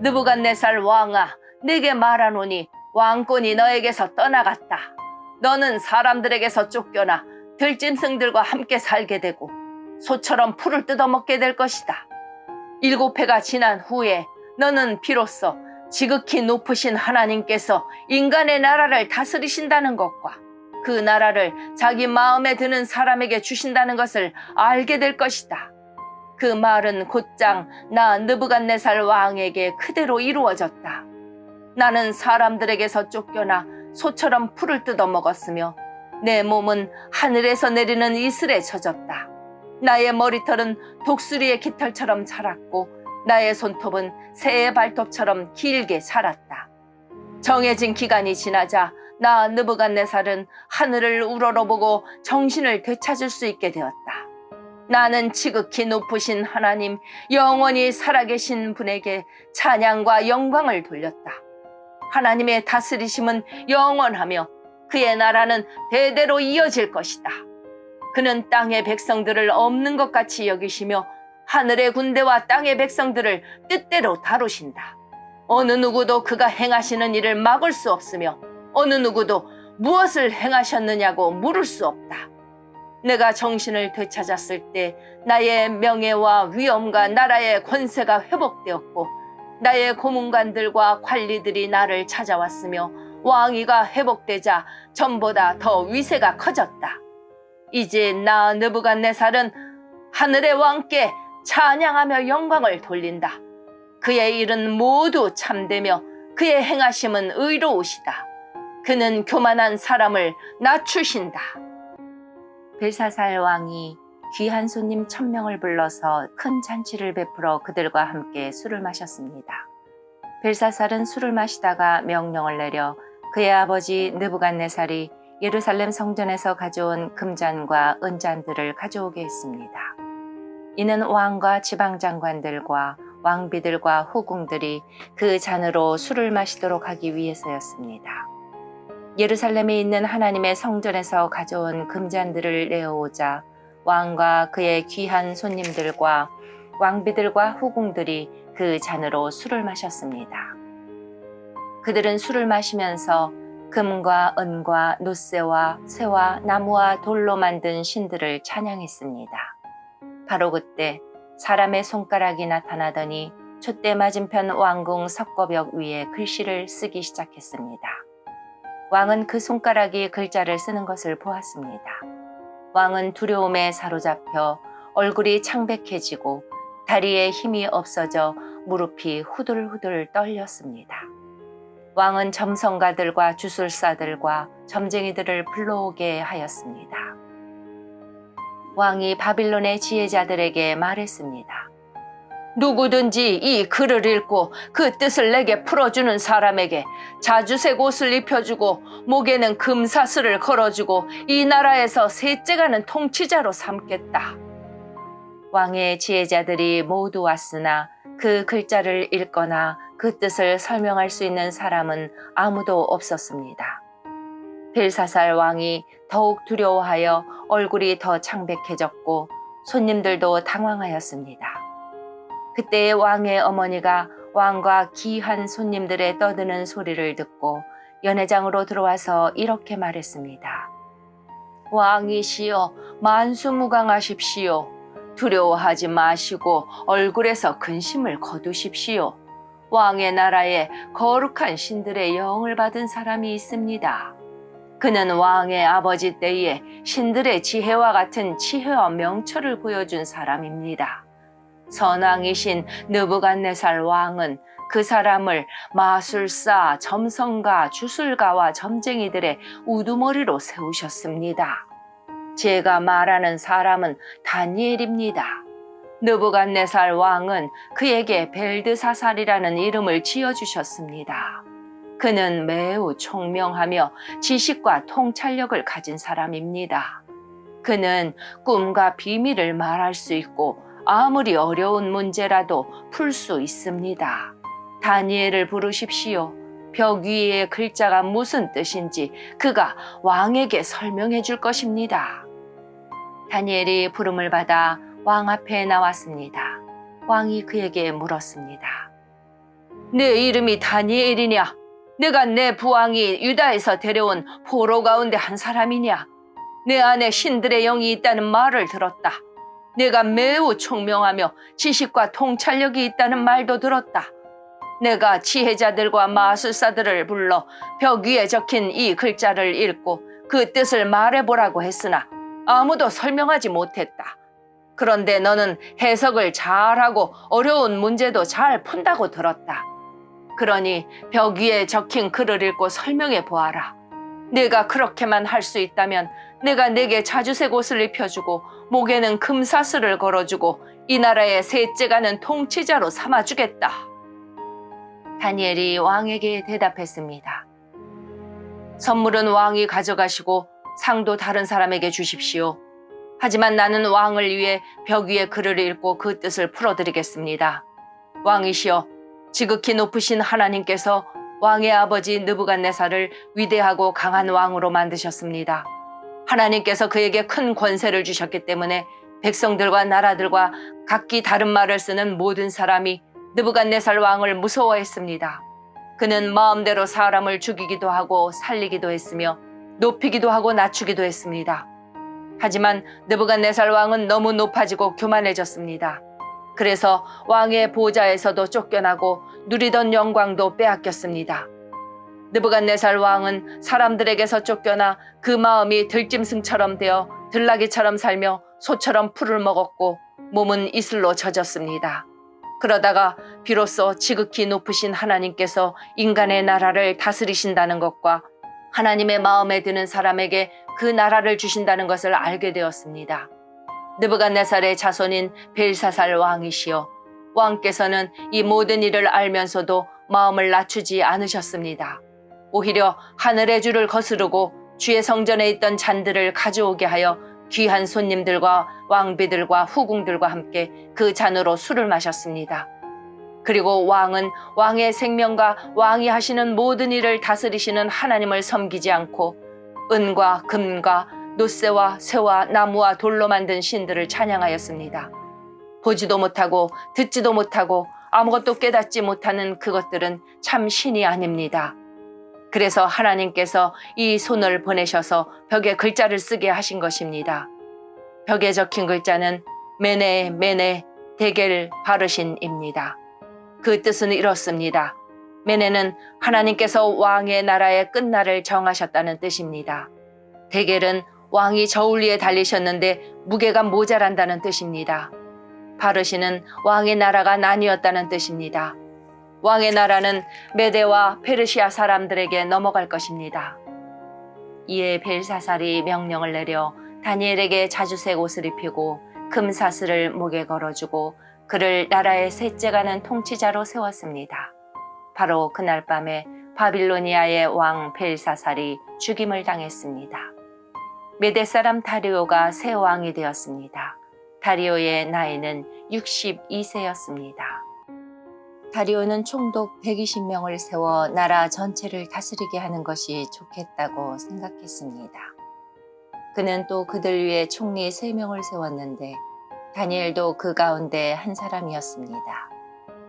느부갓네살 왕아, 내게 말하노니 왕권이 너에게서 떠나갔다. 너는 사람들에게서 쫓겨나 들짐승들과 함께 살게 되고 소처럼 풀을 뜯어먹게 될 것이다. 7해가 지난 후에 너는 비로소 지극히 높으신 하나님께서 인간의 나라를 다스리신다는 것과 그 나라를 자기 마음에 드는 사람에게 주신다는 것을 알게 될 것이다. 그 말은 곧장 나 느부갓네살 왕에게 그대로 이루어졌다. 나는 사람들에게서 쫓겨나 소처럼 풀을 뜯어먹었으며 내 몸은 하늘에서 내리는 이슬에 젖었다. 나의 머리털은 독수리의 깃털처럼 자랐고 나의 손톱은 새의 발톱처럼 길게 자랐다. 정해진 기간이 지나자 나 느부갓네살은 하늘을 우러러보고 정신을 되찾을 수 있게 되었다. 나는 지극히 높으신 하나님, 영원히 살아계신 분에게 찬양과 영광을 돌렸다. 하나님의 다스리심은 영원하며 그의 나라는 대대로 이어질 것이다. 그는 땅의 백성들을 없는 것 같이 여기시며 하늘의 군대와 땅의 백성들을 뜻대로 다루신다. 어느 누구도 그가 행하시는 일을 막을 수 없으며 어느 누구도 무엇을 행하셨느냐고 물을 수 없다. 내가 정신을 되찾았을 때 나의 명예와 위엄과 나라의 권세가 회복되었고 나의 고문관들과 관리들이 나를 찾아왔으며 왕위가 회복되자 전보다 더 위세가 커졌다. 이제 나 느부갓네살은 하늘의 왕께 찬양하며 영광을 돌린다. 그의 일은 모두 참되며 그의 행하심은 의로우시다. 그는 교만한 사람을 낮추신다. 벨사살 왕이 귀한 손님 1000명을 불러서 큰 잔치를 베풀어 그들과 함께 술을 마셨습니다. 벨사살은 술을 마시다가 명령을 내려 그의 아버지 느부갓네살이 예루살렘 성전에서 가져온 금잔과 은잔들을 가져오게 했습니다. 이는 왕과 지방장관들과 왕비들과 후궁들이 그 잔으로 술을 마시도록 하기 위해서였습니다. 예루살렘에 있는 하나님의 성전에서 가져온 금잔들을 내어오자 왕과 그의 귀한 손님들과 왕비들과 후궁들이 그 잔으로 술을 마셨습니다. 그들은 술을 마시면서 금과 은과 놋새와 쇠와 나무와 돌로 만든 신들을 찬양했습니다. 바로 그때 사람의 손가락이 나타나더니 촛대 맞은편 왕궁 석고벽 위에 글씨를 쓰기 시작했습니다. 왕은 그 손가락이 글자를 쓰는 것을 보았습니다. 왕은 두려움에 사로잡혀 얼굴이 창백해지고 다리에 힘이 없어져 무릎이 후들후들 떨렸습니다. 왕은 점성가들과 주술사들과 점쟁이들을 불러오게 하였습니다. 왕이 바빌론의 지혜자들에게 말했습니다. 누구든지 이 글을 읽고 그 뜻을 내게 풀어주는 사람에게 자주색 옷을 입혀주고 목에는 금사슬을 걸어주고 이 나라에서 셋째가는 통치자로 삼겠다. 왕의 지혜자들이 모두 왔으나 그 글자를 읽거나 그 뜻을 설명할 수 있는 사람은 아무도 없었습니다. 벨사살 왕이 더욱 두려워하여 얼굴이 더 창백해졌고 손님들도 당황하였습니다. 그때 왕의 어머니가 왕과 귀한 손님들의 떠드는 소리를 듣고 연회장으로 들어와서 이렇게 말했습니다. 왕이시여, 만수무강하십시오. 두려워하지 마시고 얼굴에서 근심을 거두십시오. 왕의 나라에 거룩한 신들의 영을 받은 사람이 있습니다. 그는 왕의 아버지 때에 신들의 지혜와 같은 지혜와 명철을 보여준 사람입니다. 선왕이신 느부갓네살 왕은 그 사람을 마술사, 점성가, 주술가와 점쟁이들의 우두머리로 세우셨습니다. 제가 말하는 사람은 다니엘입니다. 느부갓네살 왕은 그에게 벨드사살이라는 이름을 지어주셨습니다. 그는 매우 총명하며 지식과 통찰력을 가진 사람입니다. 그는 꿈과 비밀을 말할 수 있고 아무리 어려운 문제라도 풀 수 있습니다. 다니엘을 부르십시오. 벽 위의 글자가 무슨 뜻인지 그가 왕에게 설명해 줄 것입니다. 다니엘이 부름을 받아 왕 앞에 나왔습니다. 왕이 그에게 물었습니다. 내 이름이 다니엘이냐? 내가 내 부왕이 유다에서 데려온 포로 가운데 한 사람이냐? 내 안에 신들의 영이 있다는 말을 들었다. 내가 매우 총명하며 지식과 통찰력이 있다는 말도 들었다. 내가 지혜자들과 마술사들을 불러 벽 위에 적힌 이 글자를 읽고 그 뜻을 말해보라고 했으나 아무도 설명하지 못했다. 그런데 너는 해석을 잘하고 어려운 문제도 잘 푼다고 들었다. 그러니 벽 위에 적힌 글을 읽고 설명해 보아라. 내가 그렇게만 할 수 있다면 내가 내게 자주색 옷을 입혀주고 목에는 금사슬을 걸어주고 이 나라의 셋째 가는 통치자로 삼아주겠다. 다니엘이 왕에게 대답했습니다. 선물은 왕이 가져가시고 상도 다른 사람에게 주십시오. 하지만 나는 왕을 위해 벽 위에 글을 읽고 그 뜻을 풀어드리겠습니다. 왕이시여, 지극히 높으신 하나님께서 왕의 아버지 느부갓네살을 위대하고 강한 왕으로 만드셨습니다. 하나님께서 그에게 큰 권세를 주셨기 때문에 백성들과 나라들과 각기 다른 말을 쓰는 모든 사람이 느부갓네살 왕을 무서워했습니다. 그는 마음대로 사람을 죽이기도 하고 살리기도 했으며 높이기도 하고 낮추기도 했습니다. 하지만 느부갓네살 왕은 너무 높아지고 교만해졌습니다. 그래서 왕의 보좌에서도 쫓겨나고 누리던 영광도 빼앗겼습니다. 느부갓네살 왕은 사람들에게서 쫓겨나 그 마음이 들짐승처럼 되어 들나귀처럼 살며 소처럼 풀을 먹었고 몸은 이슬로 젖었습니다. 그러다가 비로소 지극히 높으신 하나님께서 인간의 나라를 다스리신다는 것과 하나님의 마음에 드는 사람에게 그 나라를 주신다는 것을 알게 되었습니다. 느부갓네살의 자손인 벨사살 왕이시여, 왕께서는 이 모든 일을 알면서도 마음을 낮추지 않으셨습니다. 오히려 하늘의 주를 거스르고 주의 성전에 있던 잔들을 가져오게 하여 귀한 손님들과 왕비들과 후궁들과 함께 그 잔으로 술을 마셨습니다. 그리고 왕은 왕의 생명과 왕이 하시는 모든 일을 다스리시는 하나님을 섬기지 않고 은과 금과 노새와 쇠와 나무와 돌로 만든 신들을 찬양하였습니다. 보지도 못하고 듣지도 못하고 아무것도 깨닫지 못하는 그것들은 참 신이 아닙니다. 그래서 하나님께서 이 손을 보내셔서 벽에 글자를 쓰게 하신 것입니다. 벽에 적힌 글자는 메네 메네 데겔 바르신입니다. 그 뜻은 이렇습니다. 메네는 하나님께서 왕의 나라의 끝날을 정하셨다는 뜻입니다. 데겔은 왕이 저울 위에 달리셨는데 무게가 모자란다는 뜻입니다. 바르신은 왕의 나라가 나뉘었다는 뜻입니다. 왕의 나라는 메데와 페르시아 사람들에게 넘어갈 것입니다. 이에 벨사살이 명령을 내려 다니엘에게 자주색 옷을 입히고 금사슬을 목에 걸어주고 그를 나라의 셋째 가는 통치자로 세웠습니다. 바로 그날 밤에 바빌로니아의 왕 벨사살이 죽임을 당했습니다. 메데 사람 다리오가 새 왕이 되었습니다. 다리오의 나이는 62세였습니다. 다리오는 총독 120명을 세워 나라 전체를 다스리게 하는 것이 좋겠다고 생각했습니다. 그는 또 그들 위해 총리 3명을 세웠는데 다니엘도 그 가운데 한 사람이었습니다.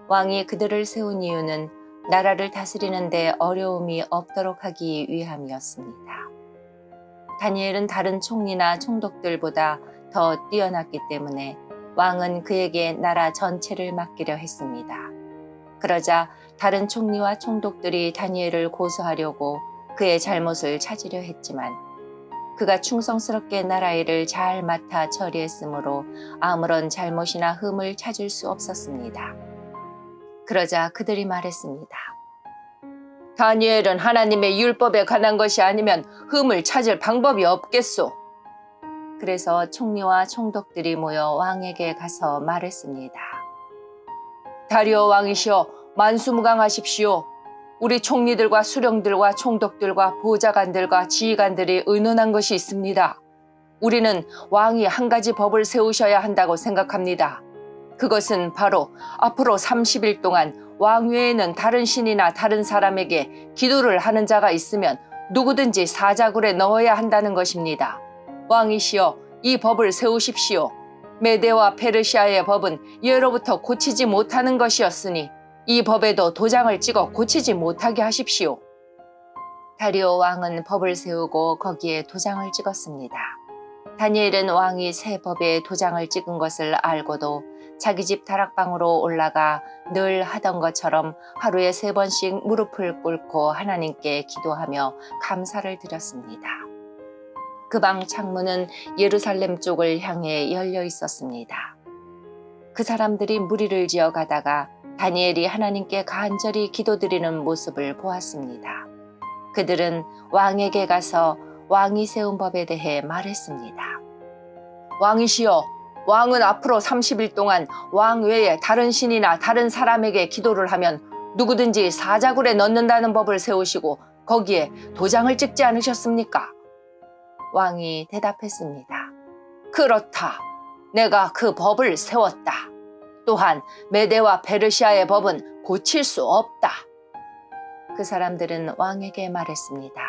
왕이 그들을 세운 이유는 나라를 다스리는 데 어려움이 없도록 하기 위함이었습니다. 다니엘은 다른 총리나 총독들보다 더 뛰어났기 때문에 왕은 그에게 나라 전체를 맡기려 했습니다. 그러자 다른 총리와 총독들이 다니엘을 고소하려고 그의 잘못을 찾으려 했지만 그가 충성스럽게 나라일을 잘 맡아 처리했으므로 아무런 잘못이나 흠을 찾을 수 없었습니다. 그러자 그들이 말했습니다. 다니엘은 하나님의 율법에 관한 것이 아니면 흠을 찾을 방법이 없겠소. 그래서 총리와 총독들이 모여 왕에게 가서 말했습니다. 다리오 왕이시여, 만수무강하십시오. 우리 총리들과 수령들과 총독들과 보좌관들과 지휘관들이 의논한 것이 있습니다. 우리는 왕이 한 가지 법을 세우셔야 한다고 생각합니다. 그것은 바로 앞으로 30일 동안 왕 외에는 다른 신이나 다른 사람에게 기도를 하는 자가 있으면 누구든지 사자굴에 넣어야 한다는 것입니다. 왕이시여, 이 법을 세우십시오. 메대와 페르시아의 법은 예로부터 고치지 못하는 것이었으니 이 법에도 도장을 찍어 고치지 못하게 하십시오. 다리오 왕은 법을 세우고 거기에 도장을 찍었습니다. 다니엘은 왕이 새 법에 도장을 찍은 것을 알고도 자기 집 다락방으로 올라가 늘 하던 것처럼 하루에 3번씩 무릎을 꿇고 하나님께 기도하며 감사를 드렸습니다. 그 방 창문은 예루살렘 쪽을 향해 열려 있었습니다. 그 사람들이 무리를 지어 가다가 다니엘이 하나님께 간절히 기도드리는 모습을 보았습니다. 그들은 왕에게 가서 왕이 세운 법에 대해 말했습니다. 왕이시여, 왕은 앞으로 30일 동안 왕 외에 다른 신이나 다른 사람에게 기도를 하면 누구든지 사자굴에 넣는다는 법을 세우시고 거기에 도장을 찍지 않으셨습니까? 왕이 대답했습니다. 그렇다. 내가 그 법을 세웠다. 또한 메대와 페르시아의 법은 고칠 수 없다. 그 사람들은 왕에게 말했습니다.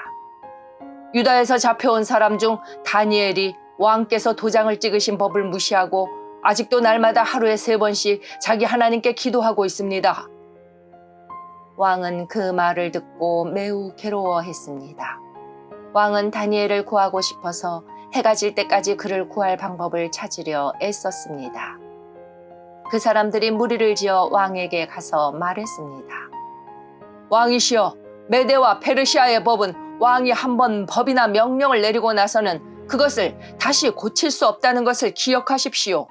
유다에서 잡혀온 사람 중 다니엘이 왕께서 도장을 찍으신 법을 무시하고 아직도 날마다 하루에 3번씩 자기 하나님께 기도하고 있습니다. 왕은 그 말을 듣고 매우 괴로워했습니다. 왕은 다니엘을 구하고 싶어서 해가 질 때까지 그를 구할 방법을 찾으려 애썼습니다. 그 사람들이 무리를 지어 왕에게 가서 말했습니다. 왕이시여, 메대와 페르시아의 법은 왕이 한번 법이나 명령을 내리고 나서는 그것을 다시 고칠 수 없다는 것을 기억하십시오.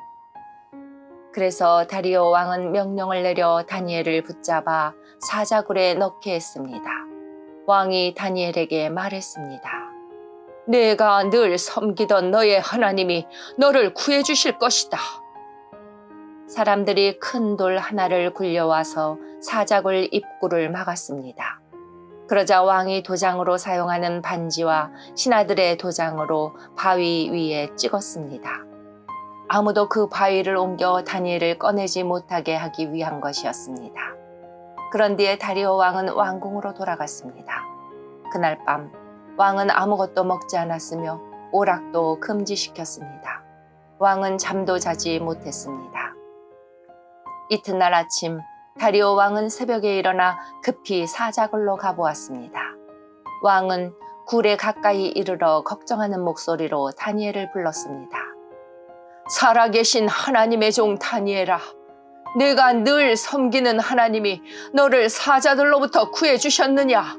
그래서 다리오 왕은 명령을 내려 다니엘을 붙잡아 사자굴에 넣게 했습니다. 왕이 다니엘에게 말했습니다. 내가 늘 섬기던 너의 하나님이 너를 구해주실 것이다. 사람들이 큰 돌 하나를 굴려와서 사자굴 입구를 막았습니다. 그러자 왕이 도장으로 사용하는 반지와 신하들의 도장으로 바위 위에 찍었습니다. 아무도 그 바위를 옮겨 다니엘을 꺼내지 못하게 하기 위한 것이었습니다. 그런 뒤에 다리오 왕은 왕궁으로 돌아갔습니다. 그날 밤 왕은 아무것도 먹지 않았으며 오락도 금지시켰습니다. 왕은 잠도 자지 못했습니다. 이튿날 아침 다리오 왕은 새벽에 일어나 급히 사자굴로 가보았습니다. 왕은 굴에 가까이 이르러 걱정하는 목소리로 다니엘을 불렀습니다. 살아계신 하나님의 종 다니엘아, 내가 늘 섬기는 하나님이 너를 사자들로부터 구해주셨느냐?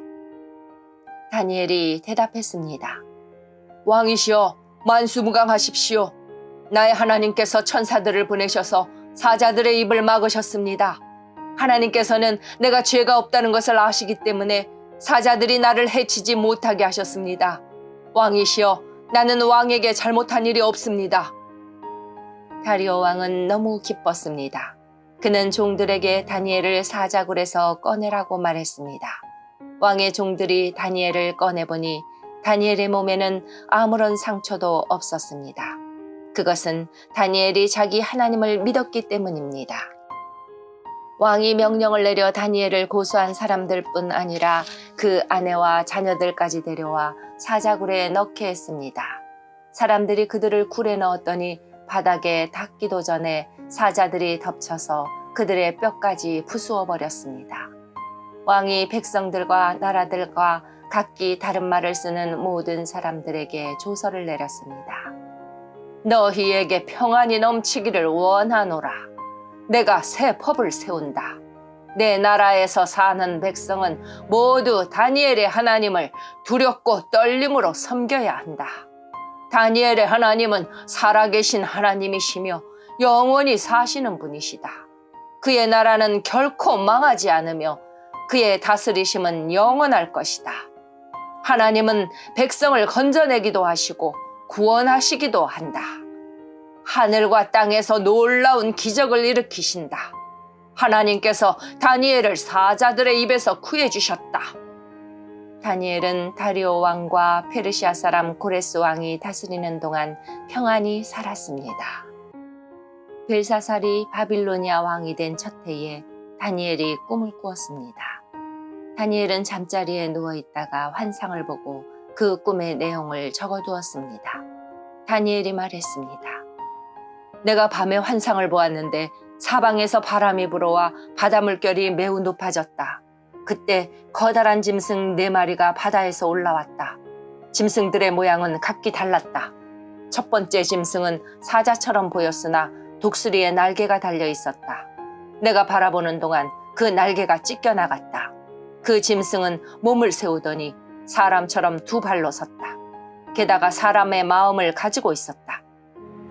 다니엘이 대답했습니다. 왕이시여, 만수무강하십시오. 나의 하나님께서 천사들을 보내셔서 사자들의 입을 막으셨습니다. 하나님께서는 내가 죄가 없다는 것을 아시기 때문에 사자들이 나를 해치지 못하게 하셨습니다. 왕이시여, 나는 왕에게 잘못한 일이 없습니다. 다리오 왕은 너무 기뻤습니다. 그는 종들에게 다니엘을 사자굴에서 꺼내라고 말했습니다. 왕의 종들이 다니엘을 꺼내보니 다니엘의 몸에는 아무런 상처도 없었습니다. 그것은 다니엘이 자기 하나님을 믿었기 때문입니다. 왕이 명령을 내려 다니엘을 고소한 사람들뿐 아니라 그 아내와 자녀들까지 데려와 사자굴에 넣게 했습니다. 사람들이 그들을 굴에 넣었더니 바닥에 닿기도 전에 사자들이 덮쳐서 그들의 뼈까지 부수어 버렸습니다. 왕이 백성들과 나라들과 각기 다른 말을 쓰는 모든 사람들에게 조서를 내렸습니다. 너희에게 평안이 넘치기를 원하노라. 내가 새 법을 세운다. 내 나라에서 사는 백성은 모두 다니엘의 하나님을 두렵고 떨림으로 섬겨야 한다. 다니엘의 하나님은 살아계신 하나님이시며 영원히 사시는 분이시다. 그의 나라는 결코 망하지 않으며 그의 다스리심은 영원할 것이다. 하나님은 백성을 건져내기도 하시고 구원하시기도 한다. 하늘과 땅에서 놀라운 기적을 일으키신다. 하나님께서 다니엘을 사자들의 입에서 구해주셨다. 다니엘은 다리오 왕과 페르시아 사람 고레스 왕이 다스리는 동안 평안히 살았습니다. 벨사살이 바빌로니아 왕이 된 첫 해에 다니엘이 꿈을 꾸었습니다. 다니엘은 잠자리에 누워있다가 환상을 보고 그 꿈의 내용을 적어두었습니다. 다니엘이 말했습니다. 내가 밤에 환상을 보았는데 사방에서 바람이 불어와 바다 물결이 매우 높아졌다. 그때 커다란 짐승 4마리가 바다에서 올라왔다. 짐승들의 모양은 각기 달랐다. 첫 번째 짐승은 사자처럼 보였으나 독수리에 날개가 달려 있었다. 내가 바라보는 동안 그 날개가 찢겨나갔다. 그 짐승은 몸을 세우더니 사람처럼 2발로 섰다. 게다가 사람의 마음을 가지고 있었다.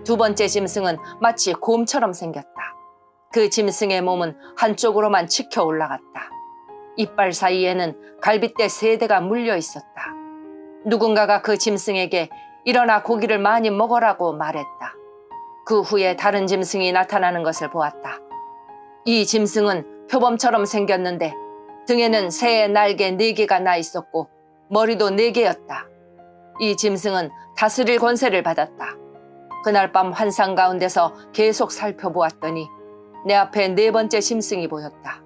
두 번째 짐승은 마치 곰처럼 생겼다. 그 짐승의 몸은 한쪽으로만 치켜 올라갔다. 이빨 사이에는 갈빗대 3대가 물려 있었다. 누군가가 그 짐승에게 일어나 고기를 많이 먹으라고 말했다. 그 후에 다른 짐승이 나타나는 것을 보았다. 이 짐승은 표범처럼 생겼는데 등에는 새의 날개 4개가 나 있었고 머리도 4개였다. 이 짐승은 다스릴 권세를 받았다. 그날 밤 환상 가운데서 계속 살펴보았더니 내 앞에 4번째 짐승이 보였다.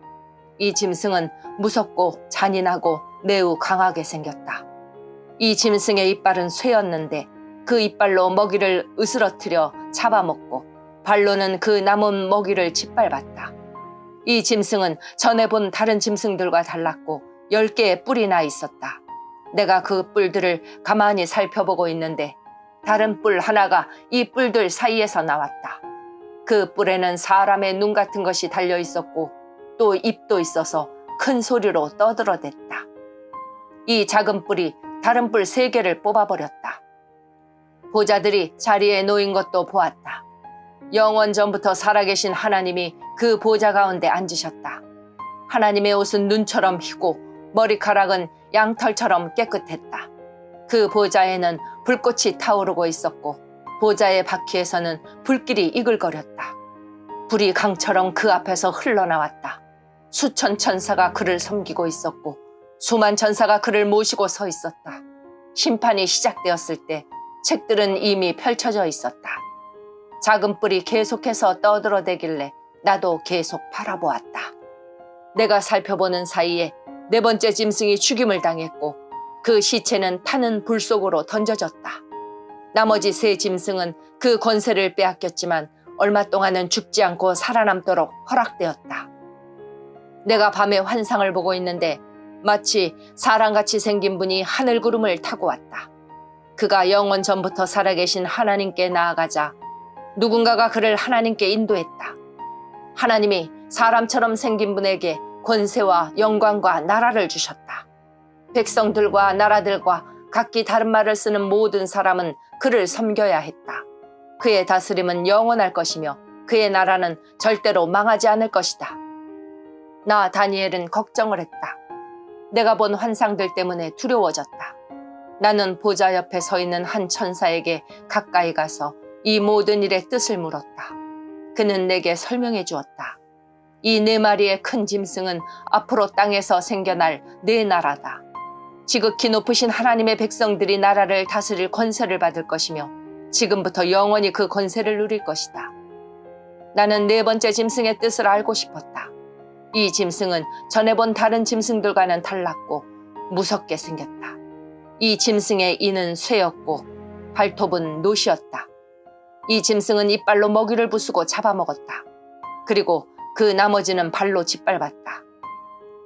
이 짐승은 무섭고 잔인하고 매우 강하게 생겼다. 이 짐승의 이빨은 쇠였는데 그 이빨로 먹이를 으스러뜨려 잡아먹고 발로는 그 남은 먹이를 짓밟았다. 이 짐승은 전에 본 다른 짐승들과 달랐고 10개의 뿔이 나 있었다. 내가 그 뿔들을 가만히 살펴보고 있는데 다른 뿔 하나가 이 뿔들 사이에서 나왔다. 그 뿔에는 사람의 눈 같은 것이 달려 있었고 또 입도 있어서 큰 소리로 떠들어댔다. 이 작은 뿔이 다른 뿔 3개를 뽑아버렸다. 보자들이 자리에 놓인 것도 보았다. 영원 전부터 살아계신 하나님이 그 보좌 가운데 앉으셨다. 하나님의 옷은 눈처럼 희고 머리카락은 양털처럼 깨끗했다. 그 보좌에는 불꽃이 타오르고 있었고 보좌의 바퀴에서는 불길이 이글거렸다. 불이 강처럼 그 앞에서 흘러나왔다. 수천 천사가 그를 섬기고 있었고 수만 천사가 그를 모시고 서 있었다. 심판이 시작되었을 때 책들은 이미 펼쳐져 있었다. 작은 뿔이 계속해서 떠들어대길래 나도 계속 바라보았다. 내가 살펴보는 사이에 4번째 짐승이 죽임을 당했고 그 시체는 타는 불 속으로 던져졌다. 나머지 3 짐승은 그 권세를 빼앗겼지만 얼마 동안은 죽지 않고 살아남도록 허락되었다. 내가 밤에 환상을 보고 있는데 마치 사람같이 생긴 분이 하늘구름을 타고 왔다. 그가 영원 전부터 살아계신 하나님께 나아가자 누군가가 그를 하나님께 인도했다. 하나님이 사람처럼 생긴 분에게 권세와 영광과 나라를 주셨다. 백성들과 나라들과 각기 다른 말을 쓰는 모든 사람은 그를 섬겨야 했다. 그의 다스림은 영원할 것이며 그의 나라는 절대로 망하지 않을 것이다. 나 다니엘은 걱정을 했다. 내가 본 환상들 때문에 두려워졌다. 나는 보좌 옆에 서 있는 한 천사에게 가까이 가서 이 모든 일의 뜻을 물었다. 그는 내게 설명해 주었다. 이 4마리의 큰 짐승은 앞으로 땅에서 생겨날 4나라다. 지극히 높으신 하나님의 백성들이 나라를 다스릴 권세를 받을 것이며 지금부터 영원히 그 권세를 누릴 것이다. 나는 4번째 짐승의 뜻을 알고 싶었다. 이 짐승은 전에 본 다른 짐승들과는 달랐고 무섭게 생겼다. 이 짐승의 이는 쇠였고 발톱은 노시였다. 이 짐승은 이빨로 먹이를 부수고 잡아먹었다. 그리고 그 나머지는 발로 짓밟았다.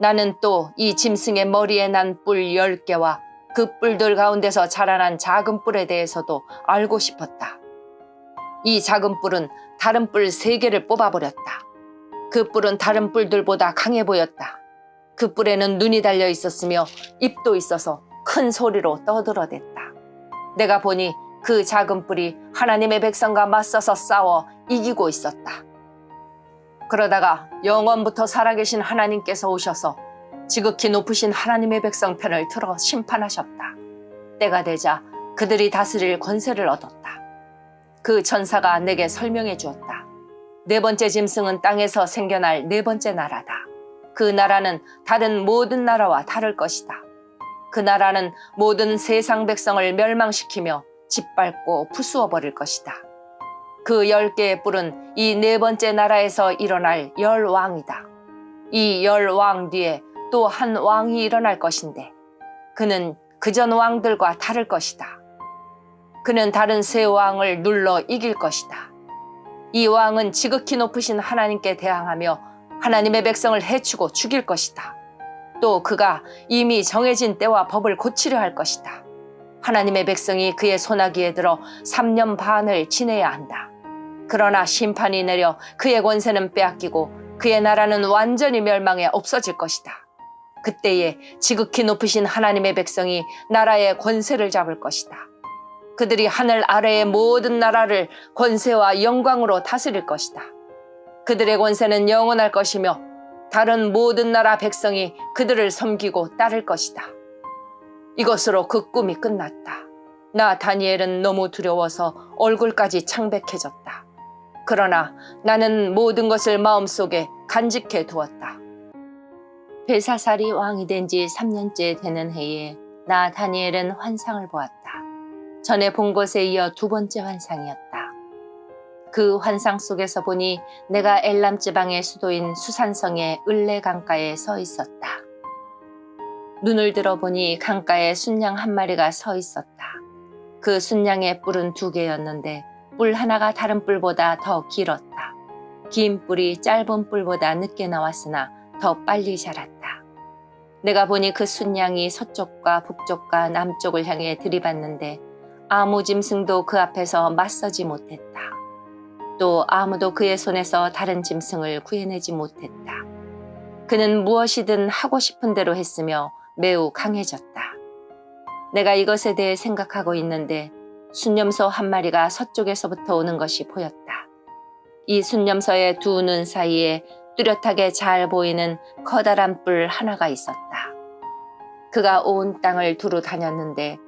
나는 또 이 짐승의 머리에 난 뿔 10개와 그 뿔들 가운데서 자라난 작은 뿔에 대해서도 알고 싶었다. 이 작은 뿔은 다른 뿔 3개를 뽑아버렸다. 그 뿔은 다른 뿔들보다 강해 보였다. 그 뿔에는 눈이 달려 있었으며 입도 있어서 큰 소리로 떠들어댔다. 내가 보니 그 작은 뿔이 하나님의 백성과 맞서서 싸워 이기고 있었다. 그러다가 영원부터 살아계신 하나님께서 오셔서 지극히 높으신 하나님의 백성 편을 들어 심판하셨다. 때가 되자 그들이 다스릴 권세를 얻었다. 그 천사가 내게 설명해 주었다. 네 번째 짐승은 땅에서 생겨날 네 번째 나라다. 그 나라는 다른 모든 나라와 다를 것이다. 그 나라는 모든 세상 백성을 멸망시키며 짓밟고 부수어 버릴 것이다. 그 10개의 뿔은 이 네 번째 나라에서 일어날 10왕이다. 이 10왕 뒤에 또 한 왕이 일어날 것인데 그는 그전 왕들과 다를 것이다. 그는 다른 세 왕을 눌러 이길 것이다. 이 왕은 지극히 높으신 하나님께 대항하며 하나님의 백성을 해치고 죽일 것이다. 또 그가 이미 정해진 때와 법을 고치려 할 것이다. 하나님의 백성이 그의 손아귀에 들어 3년 반을 지내야 한다. 그러나 심판이 내려 그의 권세는 빼앗기고 그의 나라는 완전히 멸망해 없어질 것이다. 그때에 지극히 높으신 하나님의 백성이 나라의 권세를 잡을 것이다. 그들이 하늘 아래의 모든 나라를 권세와 영광으로 다스릴 것이다. 그들의 권세는 영원할 것이며 다른 모든 나라 백성이 그들을 섬기고 따를 것이다. 이것으로 그 꿈이 끝났다. 나 다니엘은 너무 두려워서 얼굴까지 창백해졌다. 그러나 나는 모든 것을 마음속에 간직해 두었다. 벨사살이 왕이 된 지 3년째 되는 해에 나 다니엘은 환상을 보았다. 전에 본 것에 이어 두 번째 환상이었다. 그 환상 속에서 보니 내가 엘람 지방의 수도인 수산성의 을레 강가에 서 있었다. 눈을 들어보니 강가에 순양 한 마리가 서 있었다. 그 순양의 뿔은 2개였는데 뿔 하나가 다른 뿔보다 더 길었다. 긴 뿔이 짧은 뿔보다 늦게 나왔으나 더 빨리 자랐다. 내가 보니 그 순양이 서쪽과 북쪽과 남쪽을 향해 들이받는데 아무 짐승도 그 앞에서 맞서지 못했다. 또 아무도 그의 손에서 다른 짐승을 구해내지 못했다. 그는 무엇이든 하고 싶은 대로 했으며 매우 강해졌다. 내가 이것에 대해 생각하고 있는데 순념소 한 마리가 서쪽에서부터 오는 것이 보였다. 이 순념소의 두 눈 사이에 뚜렷하게 잘 보이는 커다란 뿔 하나가 있었다. 그가 온 땅을 두루 다녔는데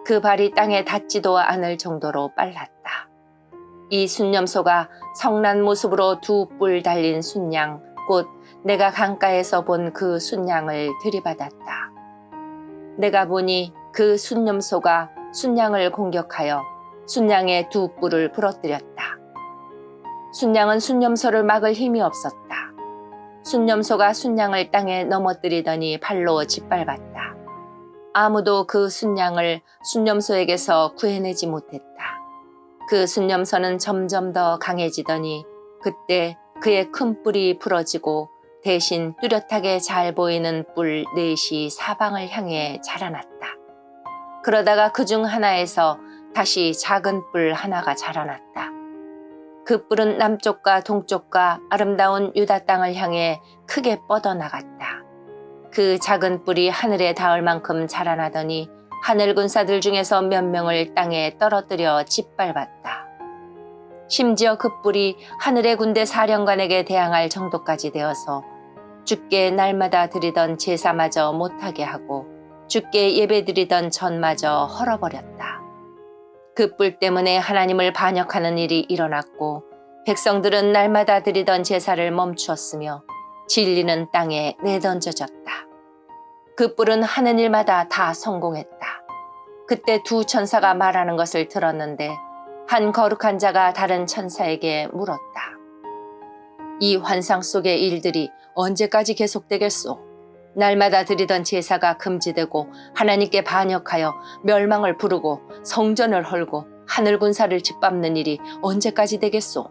그 발이 땅에 닿지도 않을 정도로 빨랐다. 이 순념소가 성난 모습으로 2뿔 달린 순양, 곧 내가 강가에서 본 그 순양을 들이받았다. 내가 보니 그 순념소가 순양을 공격하여 순양의 2뿔을 부러뜨렸다. 순양은 순념소를 막을 힘이 없었다. 순념소가 순양을 땅에 넘어뜨리더니 발로 짓밟았다. 아무도 그 순양을 순념소에게서 구해내지 못했다. 그 순념소는 점점 더 강해지더니 그때 그의 큰 뿔이 부러지고 대신 뚜렷하게 잘 보이는 뿔 넷이 사방을 향해 자라났다. 그러다가 그중 하나에서 다시 작은 뿔 하나가 자라났다. 그 뿔은 남쪽과 동쪽과 아름다운 유다 땅을 향해 크게 뻗어나갔다. 그 작은 뿔이 하늘에 닿을 만큼 자라나더니 하늘 군사들 중에서 몇 명을 땅에 떨어뜨려 짓밟았다. 심지어 그 뿔이 하늘의 군대 사령관에게 대항할 정도까지 되어서 주께 날마다 드리던 제사마저 못하게 하고 주께 예배드리던 전마저 헐어버렸다. 그 뿔 때문에 하나님을 반역하는 일이 일어났고 백성들은 날마다 드리던 제사를 멈추었으며 진리는 땅에 내던져졌다. 그 뿔은 하는 일마다 다 성공했다. 그때 두 천사가 말하는 것을 들었는데 한 거룩한 자가 다른 천사에게 물었다. 이 환상 속의 일들이 언제까지 계속되겠소? 날마다 드리던 제사가 금지되고 하나님께 반역하여 멸망을 부르고 성전을 헐고 하늘 군사를 짓밟는 일이 언제까지 되겠소?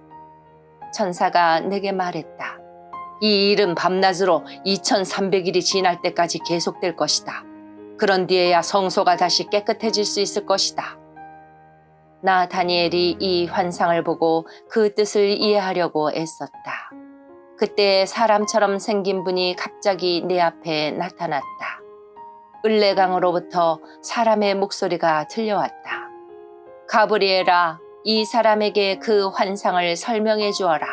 천사가 내게 말했다. 이 일은 밤낮으로 2300일이 지날 때까지 계속될 것이다. 그런 뒤에야 성소가 다시 깨끗해질 수 있을 것이다. 나 다니엘이 이 환상을 보고 그 뜻을 이해하려고 애썼다. 그때 사람처럼 생긴 분이 갑자기 내 앞에 나타났다. 을레강으로부터 사람의 목소리가 들려왔다. 가브리엘아, 이 사람에게 그 환상을 설명해 주어라.